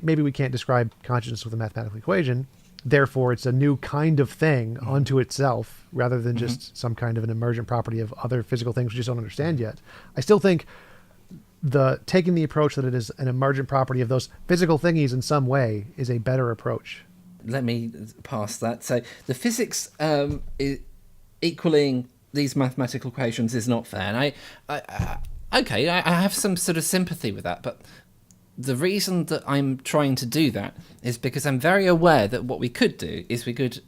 maybe we can't describe consciousness with a mathematical equation, therefore it's a new kind of thing unto itself, rather than just some kind of an emergent property of other physical things we just don't understand yet. I still think taking the approach that it is an emergent property of those physical thingies in some way is a better approach. Let me pass that. So the physics equaling these mathematical equations is not fair. And I have some sort of sympathy with that, but the reason that I'm trying to do that is because I'm very aware that what we could do is we could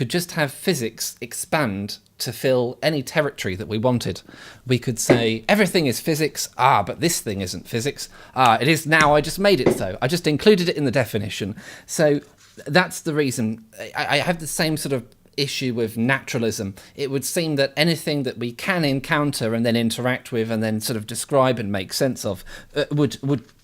just have physics expand to fill any territory that we wanted. We could say everything is physics, but this thing isn't physics. It is now, I just made it so. I just included it in the definition. So that's the reason. I have the same sort of issue with naturalism. It would seem that anything that we can encounter and then interact with and then sort of describe and make sense of would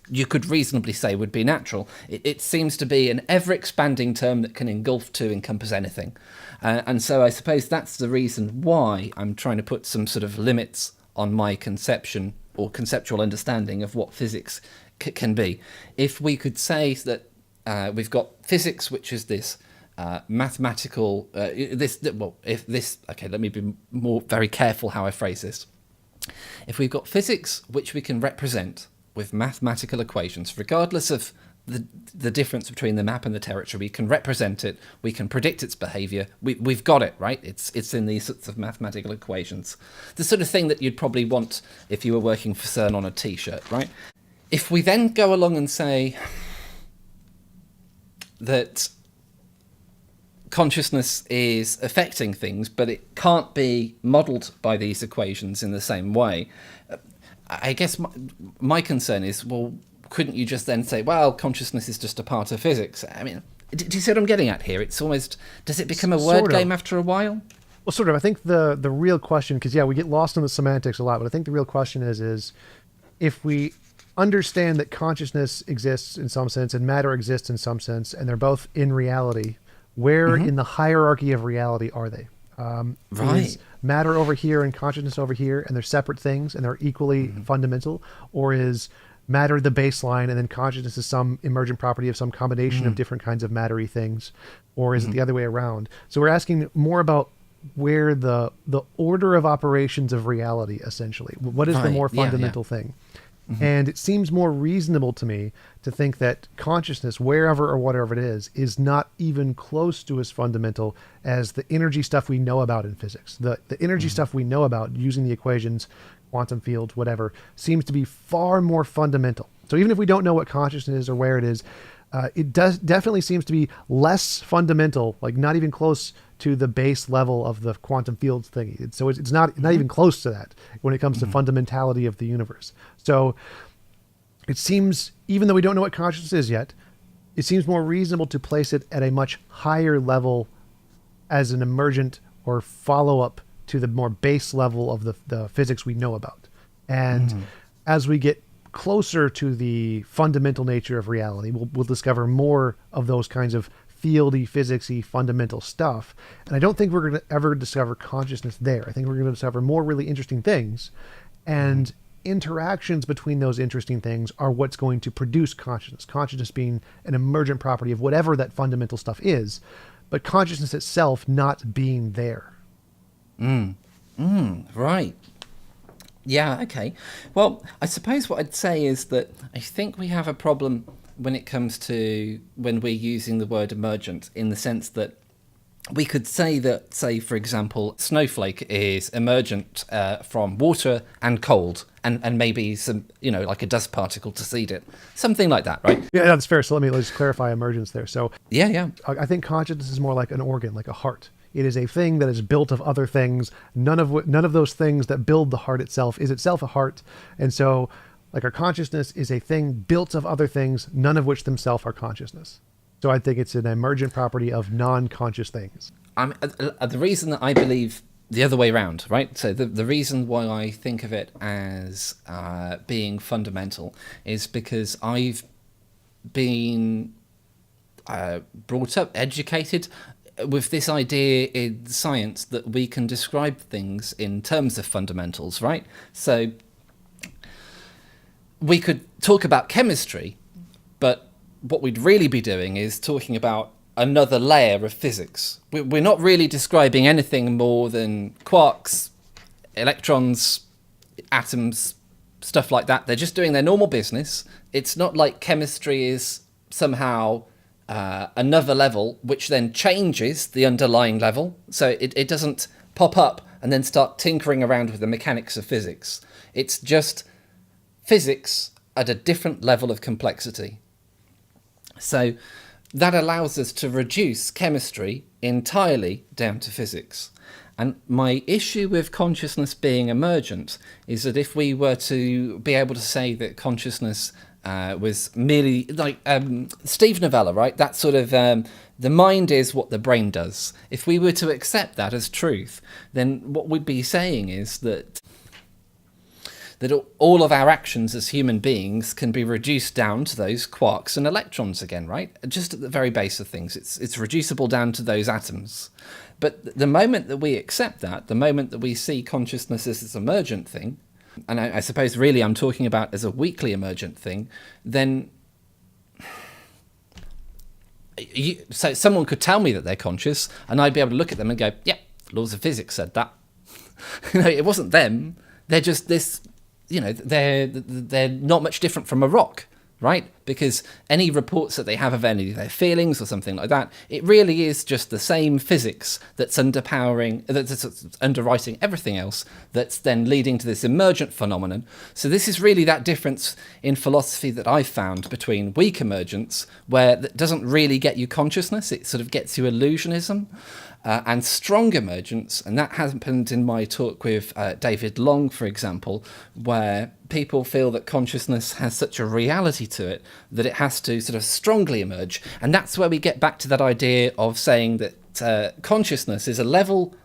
you could reasonably say would be natural. It seems to be an ever-expanding term that can encompass anything. And so I suppose that's the reason why I'm trying to put some sort of limits on my conception or conceptual understanding of what physics can be. If we could say that we've got physics, which is this mathematical, let me be very careful how I phrase this. If we've got physics, which we can represent with mathematical equations, regardless of the difference between the map and the territory, we can represent it, we can predict its behavior, we've got it, right? It's in these sorts of mathematical equations. The sort of thing that you'd probably want if you were working for CERN on a t-shirt, right? If we then go along and say that consciousness is affecting things, but it can't be modelled by these equations in the same way, I guess my concern is, well, couldn't you just then say, well, consciousness is just a part of physics? I mean, do you see what I'm getting at here? It's almost, does it become a word game after a while? Well, sort of. I think the real question, because, we get lost in the semantics a lot, but I think the real question is if we understand that consciousness exists in some sense and matter exists in some sense, and they're both in reality, where in the hierarchy of reality are they? Right. Is matter over here and consciousness over here, and they're separate things and they're equally fundamental? Or is matter the baseline and then consciousness is some emergent property of some combination of different kinds of mattery things? Or is it the other way around? So we're asking more about where the order of operations of reality, essentially. What is the more fundamental thing? And it seems more reasonable to me to think that consciousness, wherever or whatever it is not even close to as fundamental as the energy stuff we know about in physics. The energy stuff we know about using the equations, quantum fields, whatever, seems to be far more fundamental. So even if we don't know what consciousness is or where it is, it definitely seems to be less fundamental, like not even close to the base level of the quantum fields thingy. So it's not even close to that when it comes to fundamentality of the universe. So it seems, even though we don't know what consciousness is yet, it seems more reasonable to place it at a much higher level as an emergent or follow-up to the more base level of the physics we know about. And as we get closer to the fundamental nature of reality, we'll discover more of those kinds of fieldy, physicsy, fundamental stuff. And I don't think we're going to ever discover consciousness there. I think we're going to discover more really interesting things. And interactions between those interesting things are what's going to produce consciousness. Consciousness being an emergent property of whatever that fundamental stuff is, but consciousness itself not being there. Right. Yeah, okay. Well, I suppose what I'd say is that I think we have a problem when it comes to when we're using the word emergent, in the sense that we could say that, say, for example, snowflake is emergent from water and cold, and maybe some, like a dust particle to seed it. Something like that, right? Yeah, that's fair. So let's clarify emergence there. So Yeah. I think consciousness is more like an organ, like a heart. It is a thing that is built of other things. None of those things that build the heart itself is itself a heart. And so, like, our consciousness is a thing built of other things, none of which themselves are consciousness. So I think it's an emergent property of non-conscious things. The reason that I believe the other way around, right? So the reason why I think of it as being fundamental is because I've been brought up, educated with this idea in science that we can describe things in terms of fundamentals, right? So we could talk about chemistry, but what we'd really be doing is talking about another layer of physics. We're not really describing anything more than quarks, electrons, atoms, stuff like that. They're just doing their normal business. It's not like chemistry is somehow another level which then changes the underlying level. So it doesn't pop up and then start tinkering around with the mechanics of physics. It's just physics at a different level of complexity. So that allows us to reduce chemistry entirely down to physics. And my issue with consciousness being emergent is that if we were to be able to say that consciousness was merely like Steve Novella, right? That sort of the mind is what the brain does. If we were to accept that as truth, then what we'd be saying is that all of our actions as human beings can be reduced down to those quarks and electrons again, right? Just at the very base of things, it's reducible down to those atoms. But the moment that we accept that, the moment that we see consciousness as this emergent thing, and I suppose really I'm talking about as a weakly emergent thing, then so someone could tell me that they're conscious, and I'd be able to look at them and go, yeah, laws of physics said that. It wasn't them. They're just this, they're not much different from a rock, right? Because any reports that they have of any of their feelings or something like that, it really is just the same physics that's that's underwriting everything else, that's then leading to this emergent phenomenon. So this is really that difference in philosophy that I've found between weak emergence, where that doesn't really get you consciousness, it sort of gets you illusionism, and strong emergence, and that happened in my talk with David Long, for example, where people feel that consciousness has such a reality to it that it has to sort of strongly emerge. And that's where we get back to that idea of saying that consciousness is a level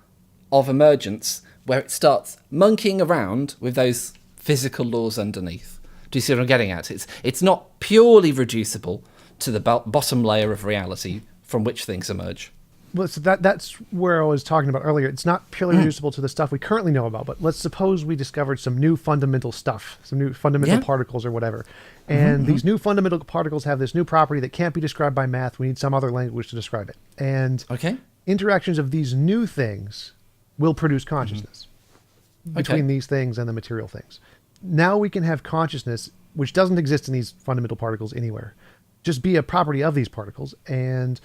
of emergence where it starts monkeying around with those physical laws underneath. Do you see what I'm getting at? It's not purely reducible to the bottom layer of reality from which things emerge. Well, so that's where I was talking about earlier. It's not purely reducible to the stuff we currently know about, but let's suppose we discovered some new fundamental stuff, some new fundamental particles or whatever. And these new fundamental particles have this new property that can't be described by math. We need some other language to describe it. And interactions of these new things will produce consciousness between these things and the material things. Now we can have consciousness, which doesn't exist in these fundamental particles anywhere, just be a property of these particles. And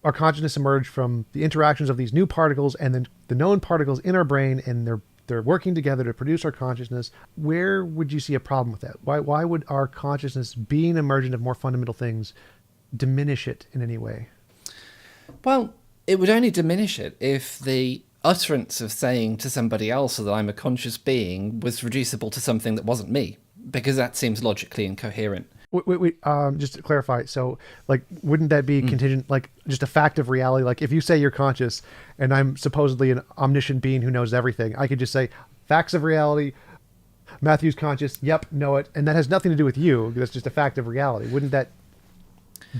our consciousness emerged from the interactions of these new particles and then the known particles in our brain, and they're working together to produce our consciousness. Where would you see a problem with that? Why would our consciousness, being emergent of more fundamental things, diminish it in any way? Well, it would only diminish it if the utterance of saying to somebody else that I'm a conscious being was reducible to something that wasn't me, because that seems logically incoherent. Wait, just to clarify, so like, wouldn't that be contingent, like just a fact of reality? Like if you say you're conscious and I'm supposedly an omniscient being who knows everything, I could just say facts of reality, Matthew's conscious, yep, know it. And that has nothing to do with you. That's just a fact of reality. Wouldn't that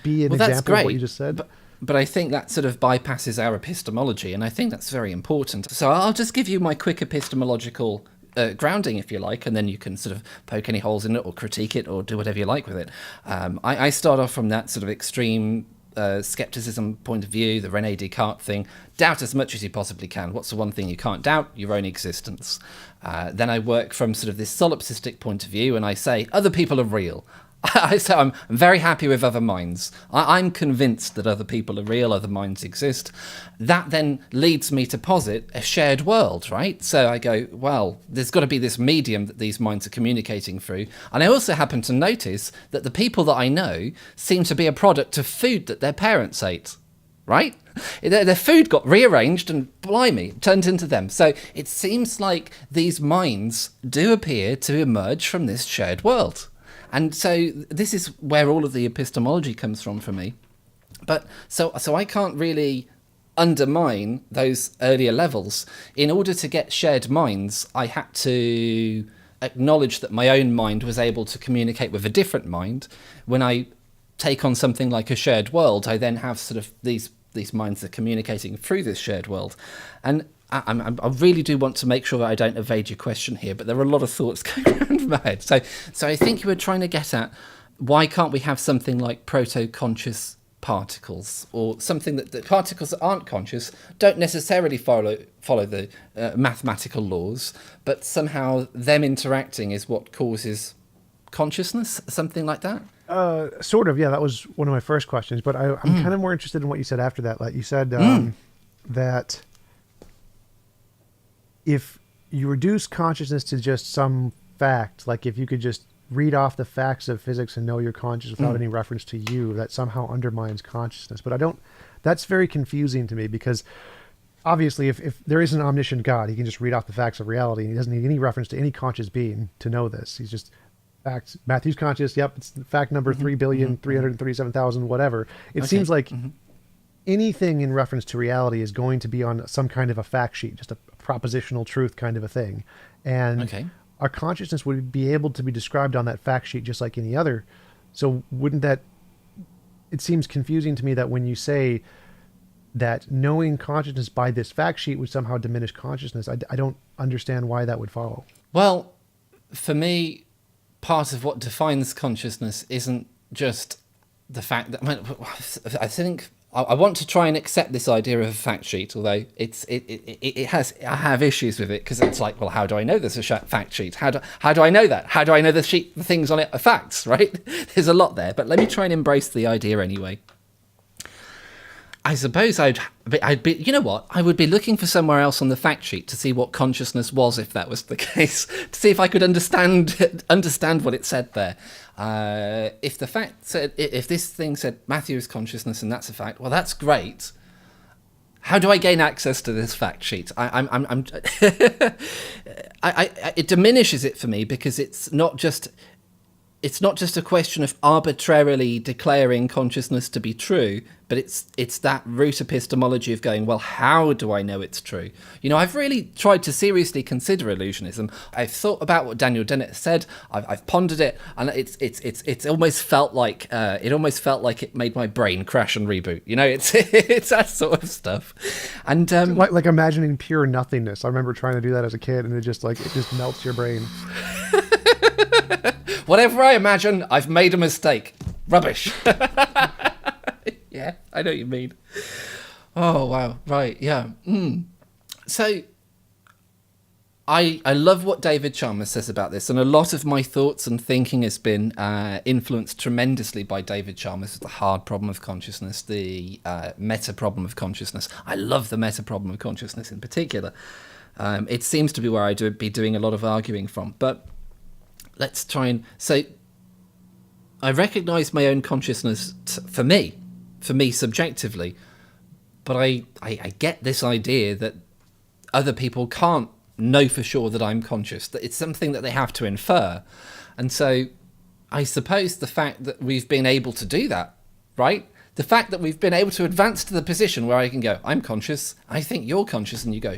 be an example of what you just said? But I think that sort of bypasses our epistemology, and I think that's very important. So I'll just give you my quick epistemological grounding, if you like, and then you can sort of poke any holes in it or critique it or do whatever you like with it. I start off from that sort of extreme skepticism point of view, the René Descartes thing. Doubt as much as you possibly can. What's the one thing you can't doubt? Your own existence. Then I work from sort of this solipsistic point of view, and I say other people are real. So I'm very happy with other minds. I'm convinced that other people are real, other minds exist. That then leads me to posit a shared world, right? So I go, well, there's got to be this medium that these minds are communicating through. And I also happen to notice that the people that I know seem to be a product of food that their parents ate, right? Their food got rearranged and, blimey, turned into them. So it seems like these minds do appear to emerge from this shared world. And so this is where all of the epistemology comes from for me. But so I can't really undermine those earlier levels. In order to get shared minds, I had to acknowledge that my own mind was able to communicate with a different mind. When I take on something like a shared world, I then have sort of these minds that are communicating through this shared world. And I really do want to make sure that I don't evade your question here, but there are a lot of thoughts going around my head. So I think you were trying to get at, why can't we have something like proto-conscious particles, or something that the particles that aren't conscious don't necessarily follow the mathematical laws, but somehow them interacting is what causes consciousness, something like that? Sort of, yeah. That was one of my first questions, but I'm kind of more interested in what you said after that. Like you said that if you reduce consciousness to just some fact, like if you could just read off the facts of physics and know you're conscious without any reference to you, that somehow undermines consciousness. But that's very confusing to me, because obviously if there is an omniscient God, he can just read off the facts of reality, and he doesn't need any reference to any conscious being to know this. He's just facts. Matthew's conscious. Yep. It's fact number 3,337,000, whatever. It seems like anything in reference to reality is going to be on some kind of a fact sheet, just a propositional truth kind of a thing. And our consciousness would be able to be described on that fact sheet just like any other. So wouldn't that, it seems confusing to me that when you say that knowing consciousness by this fact sheet would somehow diminish consciousness, I don't understand why that would follow. Well, for me, part of what defines consciousness isn't just the fact that, I think I want to try and accept this idea of a fact sheet, although I have issues with it, because it's like, well, how do I know there's a fact sheet? How do I know that? How do I know the things on it are facts, right? There's a lot there, but let me try and embrace the idea anyway. I suppose I'd be, you know what? I would be looking for somewhere else on the fact sheet to see what consciousness was, if that was the case, to see if I could understand what it said there. If the fact said, if this thing said Matthew is consciousness and that's a fact, well, that's great. How do I gain access to this fact sheet? It diminishes it for me, because it's not just a question of arbitrarily declaring consciousness to be true, but it's that root epistemology of going, well, how do I know it's true? You know, I've really tried to seriously consider illusionism. I've thought about what Daniel Dennett said. I've pondered it, and it's almost felt like it made my brain crash and reboot. You know, it's that sort of stuff. And like imagining pure nothingness. I remember trying to do that as a kid, and it just melts your brain. Whatever I imagine, I've made a mistake. Rubbish. Yeah, I know what you mean. Oh, wow. Right, yeah. So, I love what David Chalmers says about this, and a lot of my thoughts and thinking has been influenced tremendously by David Chalmers, the hard problem of consciousness, the meta problem of consciousness. I love the meta problem of consciousness in particular. It seems to be where I'd be doing a lot of arguing from, but let's try and... So, I recognise my own consciousness for me subjectively, but I get this idea that other people can't know for sure that I'm conscious, that it's something that they have to infer. And so I suppose the fact that we've been able to do that, right? The fact that we've been able to advance to the position where I can go, I'm conscious, I think you're conscious, and you go,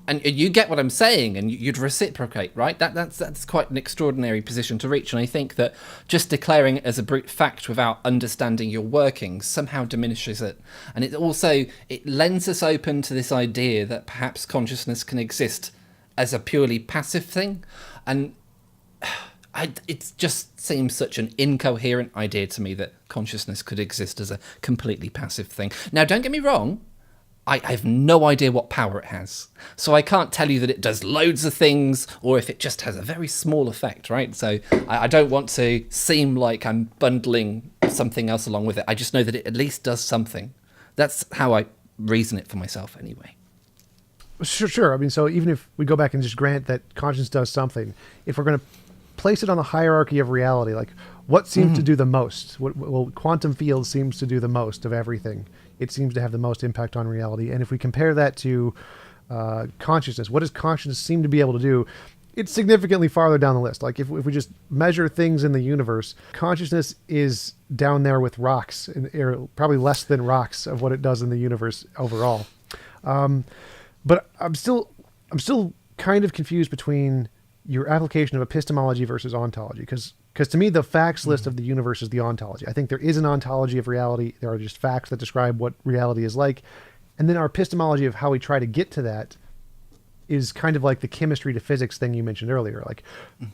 and you get what I'm saying, and you'd reciprocate, right? That's quite an extraordinary position to reach. And I think that just declaring it as a brute fact without understanding your workings somehow diminishes it. And it lends us open to this idea that perhaps consciousness can exist as a purely passive thing. And It just seems such an incoherent idea to me that consciousness could exist as a completely passive thing. Now, don't get me wrong, I have no idea what power it has. So I can't tell you that it does loads of things or if it just has a very small effect, right? So I don't want to seem like I'm bundling something else along with it. I just know that it at least does something. That's how I reason it for myself anyway. Sure. I mean, so even if we go back and just grant that consciousness does something, if we're going to place it on the hierarchy of reality, like what seems to do the most? Well, quantum field seems to do the most of everything. It seems to have the most impact on reality. And if we compare that to consciousness, what does consciousness seem to be able to do? It's significantly farther down the list. Like if we just measure things in the universe, consciousness is down there with rocks, or probably less than rocks of what it does in the universe overall. But I'm still kind of confused between your application of epistemology versus ontology, because to me, the facts list of the universe is the ontology. I think there is an ontology of reality. There are just facts that describe what reality is like. And then our epistemology of how we try to get to that is kind of like the chemistry to physics thing you mentioned earlier. Like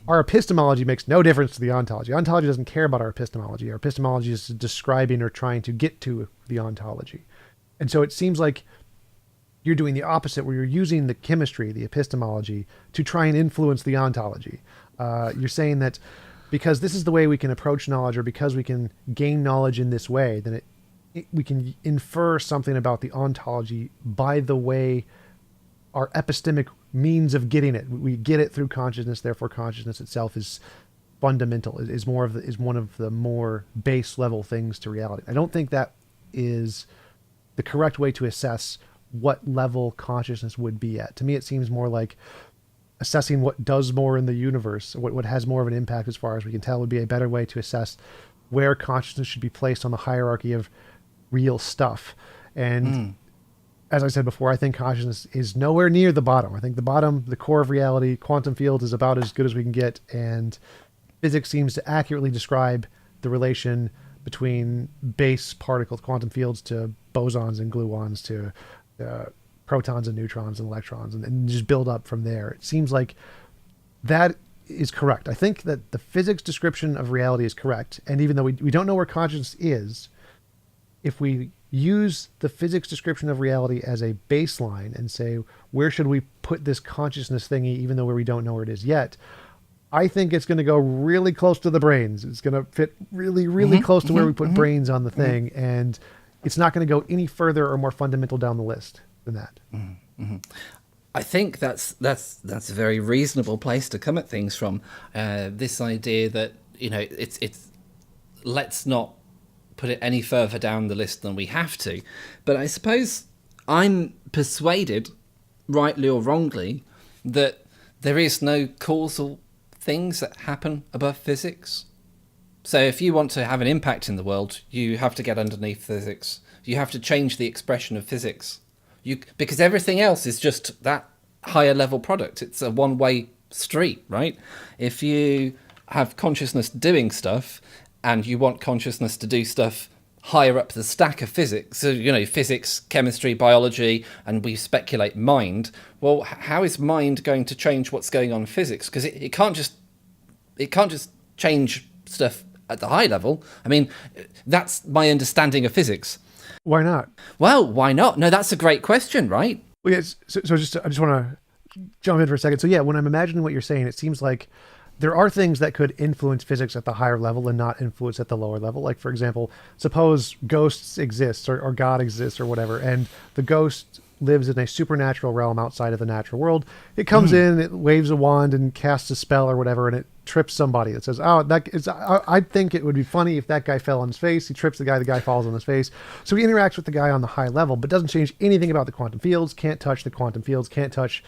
our epistemology makes no difference to the ontology. Ontology doesn't care about our epistemology. Our epistemology is describing or trying to get to the ontology. And so it seems like you're doing the opposite, where you're using the chemistry, the epistemology, to try and influence the ontology. You're saying that because this is the way we can approach knowledge, or because we can gain knowledge in this way, then we can infer something about the ontology by the way our epistemic means of getting it. We get it through consciousness, therefore consciousness itself is fundamental, is one of the more base level things to reality. I don't think that is the correct way to assess what level consciousness would be at. To me, it seems more like assessing what does more in the universe, what has more of an impact as far as we can tell, would be a better way to assess where consciousness should be placed on the hierarchy of real stuff. And as I said before, I think consciousness is nowhere near the bottom. I think the bottom, the core of reality, quantum field, is about as good as we can get. And physics seems to accurately describe the relation between base particles, quantum fields, to bosons and gluons, to protons and neutrons and electrons, and just build up from there. It seems like that is correct. I think that the physics description of reality is correct. And even though we don't know where consciousness is, if we use the physics description of reality as a baseline and say, where should we put this consciousness thingy, even though we don't know where it is yet, I think it's going to go really close to the brains. It's going to fit really, really close to where we put brains on the thing. And it's not going to go any further or more fundamental down the list than that. I think that's a very reasonable place to come at things from. This idea that, it's let's not put it any further down the list than we have to. But I suppose I'm persuaded, rightly or wrongly, that there is no causal things that happen above physics. So if you want to have an impact in the world, you have to get underneath physics. You have to change the expression of physics. Because everything else is just that higher level product. It's a one-way street, right? If you have consciousness doing stuff and you want consciousness to do stuff higher up the stack of physics, so, physics, chemistry, biology, and we speculate mind, well, how is mind going to change what's going on in physics? Because it can't just change stuff at the high level. I mean, that's my understanding of physics. Why not? Well, why not? No, that's a great question, right? Well, yes. So I just want to jump in for a second. So yeah, when I'm imagining what you're saying, it seems like there are things that could influence physics at the higher level and not influence at the lower level. Like, for example, suppose ghosts exist or God exists or whatever, and the ghost lives in a supernatural realm outside of the natural world. It comes in, it waves a wand and casts a spell or whatever, and it trips somebody. It says, I think it would be funny if that guy fell on his face. He trips the guy falls on his face. So he interacts with the guy on the high level, but doesn't change anything about the quantum fields, can't touch the quantum fields, can't touch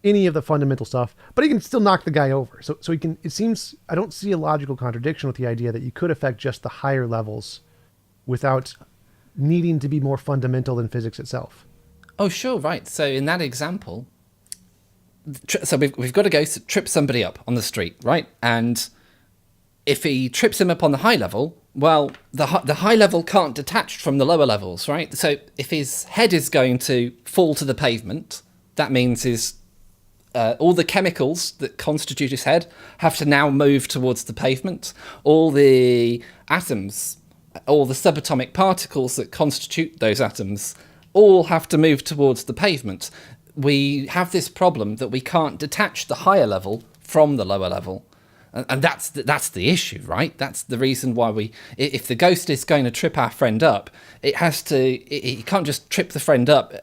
any of the fundamental stuff, but he can still knock the guy over. So he can, it seems, I don't see a logical contradiction with the idea that you could affect just the higher levels without needing to be more fundamental than physics itself. Oh, sure, right. So in that example, so we've got to go trip somebody up on the street, right? And if he trips him up on the high level, well, the high level can't detach from the lower levels, right? So if his head is going to fall to the pavement, that means his all the chemicals that constitute his head have to now move towards the pavement. All the atoms, all the subatomic particles that constitute those atoms, all have to move towards the pavement. We have this problem that we can't detach the higher level from the lower level. And that's the issue, right? That's the reason why if the ghost is going to trip our friend up, it can't just trip the friend up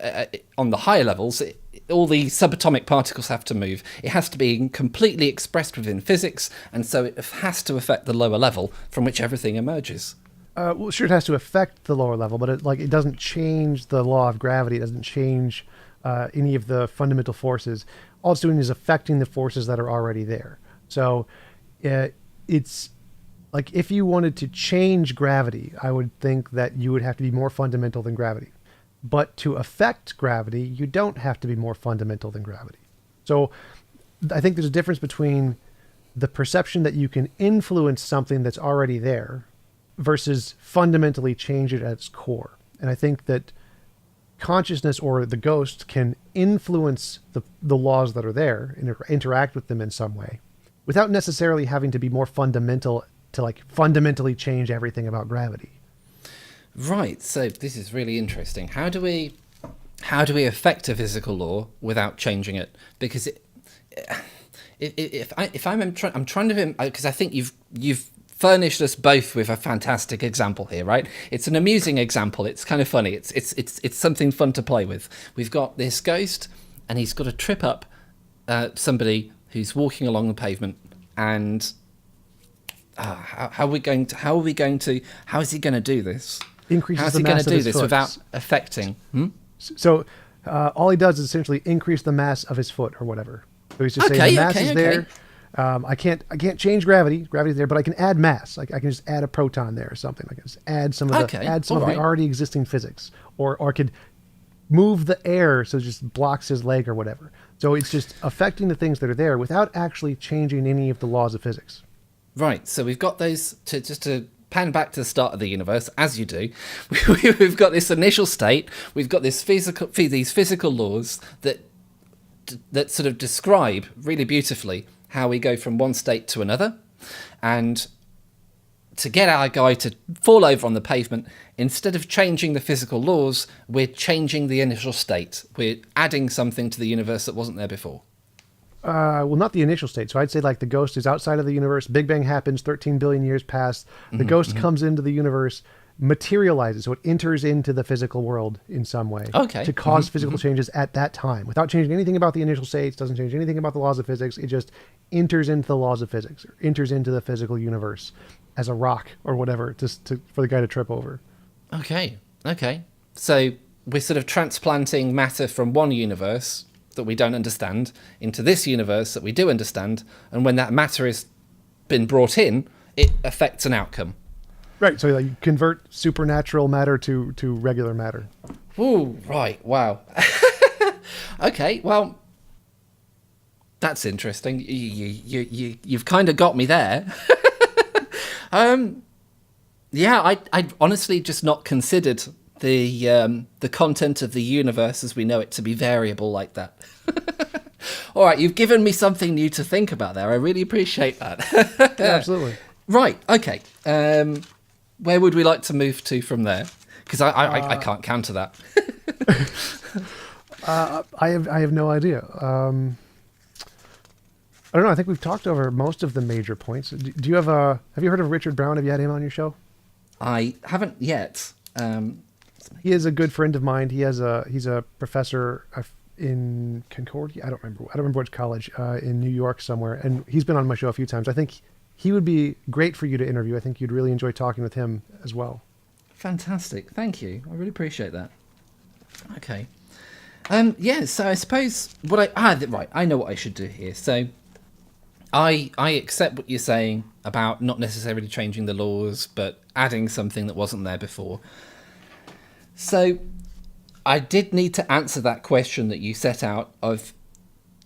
on the higher levels. All the subatomic particles have to move. It has to be completely expressed within physics, and so it has to affect the lower level from which everything emerges. Well, sure, it has to affect the lower level, but it doesn't change the law of gravity. It doesn't change any of the fundamental forces. All it's doing is affecting the forces that are already there. So it's like if you wanted to change gravity, I would think that you would have to be more fundamental than gravity. But to affect gravity, you don't have to be more fundamental than gravity. So I think there's a difference between the perception that you can influence something that's already there versus fundamentally change it at its core. And I think that consciousness or the ghost can influence the laws that are there and interact with them in some way without necessarily having to be more fundamental to like fundamentally change everything about gravity. Right, so this is really interesting. How do we affect a physical law without changing it? Because I'm trying to, because I think you've furnished us both with a fantastic example here, right? It's an amusing example. It's kind of funny. It's something fun to play with. We've got this ghost, and he's got to trip up somebody who's walking along the pavement, and how is he going to do this? Increases the mass of his foot without affecting? So all he does is essentially increase the mass of his foot or whatever. So he's just saying the mass is there. I can't change gravity. Gravity's there, but I can add mass. Like I can just add a proton there or something. I can just add some of the already existing physics, or I could move the air so it just blocks his leg or whatever. So it's just affecting the things that are there without actually changing any of the laws of physics. Right. So we've got those to pan back to the start of the universe, as you do. We've got this initial state. We've got these physical laws that sort of describe really beautifully how we go from one state to another. And to get our guy to fall over on the pavement, instead of changing the physical laws, we're changing the initial state. We're adding something to the universe that wasn't there before. Well, not the initial state. So I'd say like the ghost is outside of the universe. Big Bang happens, 13 billion years pass. The ghost comes into the universe, materializes. So it enters into the physical world in some way to cause physical changes at that time without changing anything about the initial states, doesn't change anything about the laws of physics. It just enters into the laws of physics or enters into the physical universe as a rock or whatever for the guy to trip over. Okay. So we're sort of transplanting matter from one universe that we don't understand into this universe that we do understand, and when that matter has been brought in, it affects an outcome. Right, so you convert supernatural matter to regular matter. Ooh, right, wow. Okay, well, that's interesting. You've kind of got me there. Yeah, I'd honestly just not considered the content of the universe as we know it to be variable like that. All right, you've given me something new to think about there. I really appreciate that. Yeah, absolutely. Right, okay. Where would we like to move to from there? Because I can't counter that. I have no idea. I don't know. I think we've talked over most of the major points. Do you have you heard of Richard Brown? Have you had him on your show? I haven't yet. He is a good friend of mine. He's a professor in Concordia. I don't remember which college in New York somewhere. And he's been on my show a few times. I think he would be great for you to interview. I think you'd really enjoy talking with him as well. Fantastic. Thank you. I really appreciate that. Okay. Yeah, so I suppose I know what I should do here. So I accept what you're saying about not necessarily changing the laws, but adding something that wasn't there before. So I did need to answer that question that you set out of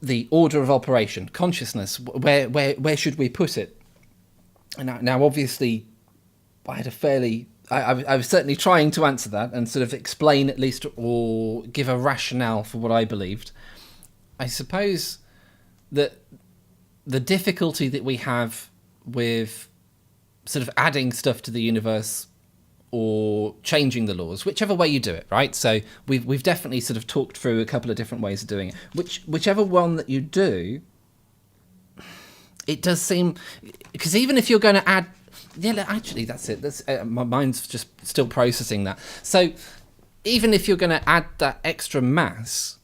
the order of operation, consciousness. Where should we put it? And now obviously, I was certainly trying to answer that and sort of explain at least or give a rationale for what I believed. I suppose the difficulty that we have with sort of adding stuff to the universe or changing the laws, whichever way you do it, right? So we've definitely sort of talked through a couple of different ways of doing it. Whichever one that you do, it does seem, because even if you're going to add, yeah, actually that's it. That's my mind's just still processing that. So even if you're going to add that extra mass,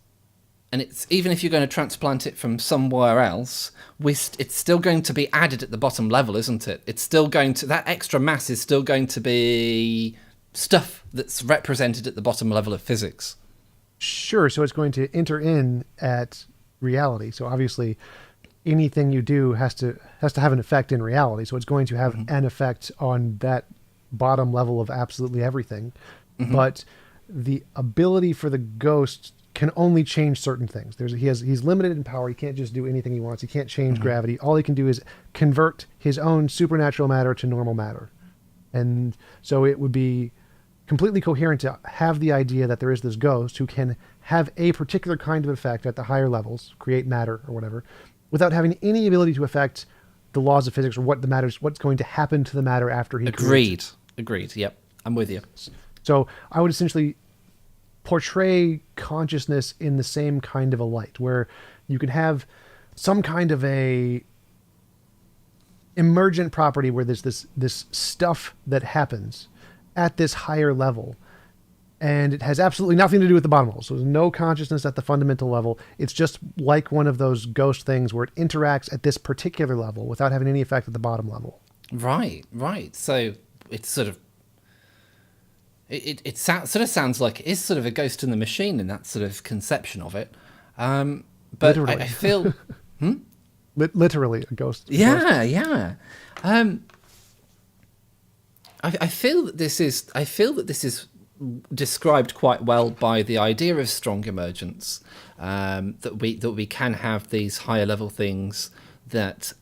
and even if you're going to transplant it from somewhere else, it's still going to be added at the bottom level, isn't it? It's still going to, that extra mass is still going to be stuff that's represented at the bottom level of physics. Sure. So it's going to enter in at reality. So obviously, anything you do has to have an effect in reality. So it's going to have an effect on that bottom level of absolutely everything. But the ability for the ghost can only change certain things. He's limited in power. He can't just do anything he wants. He can't change gravity. All he can do is convert his own supernatural matter to normal matter. And so it would be completely coherent to have the idea that there is this ghost who can have a particular kind of effect at the higher levels, create matter or whatever, without having any ability to affect the laws of physics or what's going to happen to the matter after he creates it. Agreed. Yep. I'm with you. So I would essentially portray consciousness in the same kind of a light, where you can have some kind of a emergent property where there's this stuff that happens at this higher level, and it has absolutely nothing to do with the bottom level. So there's no consciousness at the fundamental level. It's just like one of those ghost things where it interacts at this particular level without having any effect at the bottom level. Right. So it's sort of, it sort of sounds like it is sort of a ghost in the machine in that sort of conception of it. But I feel... Literally a ghost. Yeah. I feel that this is described quite well by the idea of strong emergence, that we can have these higher level things that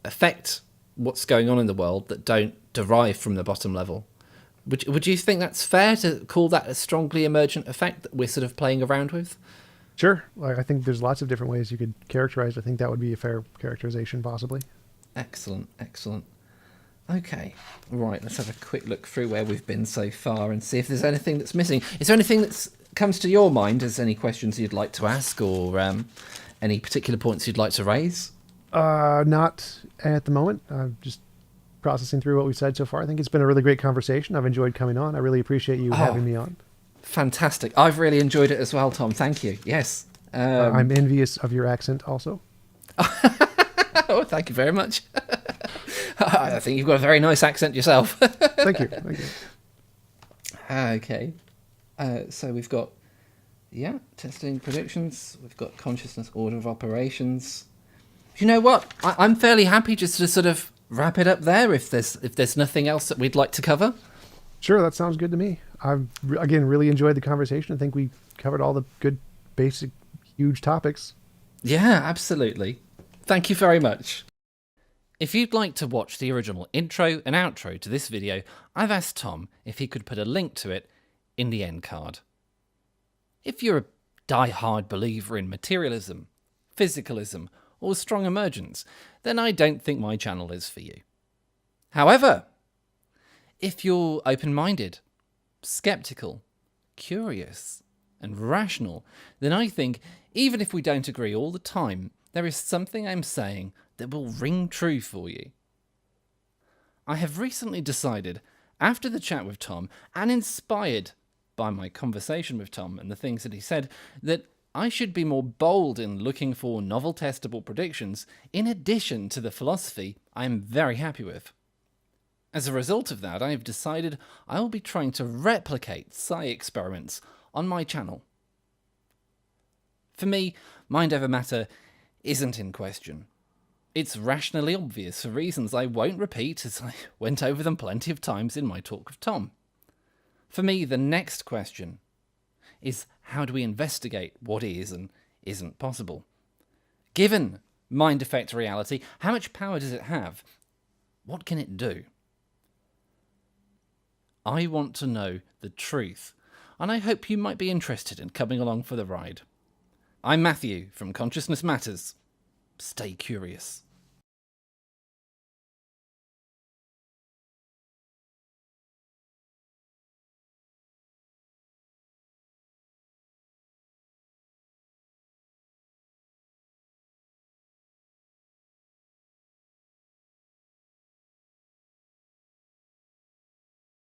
affect what's going on in the world that don't derive from the bottom level. Would you think that's fair to call that a strongly emergent effect that we're sort of playing around with? Sure. I think there's lots of different ways you could characterize. I think that would be a fair characterization, possibly. Excellent. Okay, right, let's have a quick look through where we've been so far and see if there's anything that's missing. Is there anything that comes to your mind as any questions you'd like to ask, or any particular points you'd like to raise? Not at the moment. I'm just processing through what we've said so far. I think it's been a really great conversation. I've enjoyed coming on. I really appreciate you having me on. Fantastic. I've really enjoyed it as well, Tom. Thank you. Yes. I'm envious of your accent also. Oh, thank you very much. I think you've got a very nice accent yourself. Thank you. Okay. So we've got, testing predictions. We've got consciousness order of operations. You know what? I'm fairly happy just to sort of wrap it up there if there's nothing else that we'd like to cover. Sure, that sounds good to me. I've, again, really enjoyed the conversation. I think we covered all the good, basic, huge topics. Yeah, absolutely. Thank you very much. If you'd like to watch the original intro and outro to this video, I've asked Tom if he could put a link to it in the end card. If you're a die-hard believer in materialism, physicalism, or strong emergence, then I don't think my channel is for you. However, if you're open-minded, skeptical, curious, and rational, then I think, even if we don't agree all the time, there is something I'm saying that will ring true for you. I have recently decided, after the chat with Tom, and inspired by my conversation with Tom and the things that he said, that I should be more bold in looking for novel testable predictions, in addition to the philosophy I am very happy with. As a result of that, I have decided I will be trying to replicate psi experiments on my channel. For me, mind over matter isn't in question. It's rationally obvious for reasons I won't repeat, as I went over them plenty of times in my talk with Tom. For me, the next question is, how do we investigate what is and isn't possible? Given mind effect reality, how much power does it have? What can it do? I want to know the truth, and I hope you might be interested in coming along for the ride. I'm Matthew from Consciousness Matters. stay curious.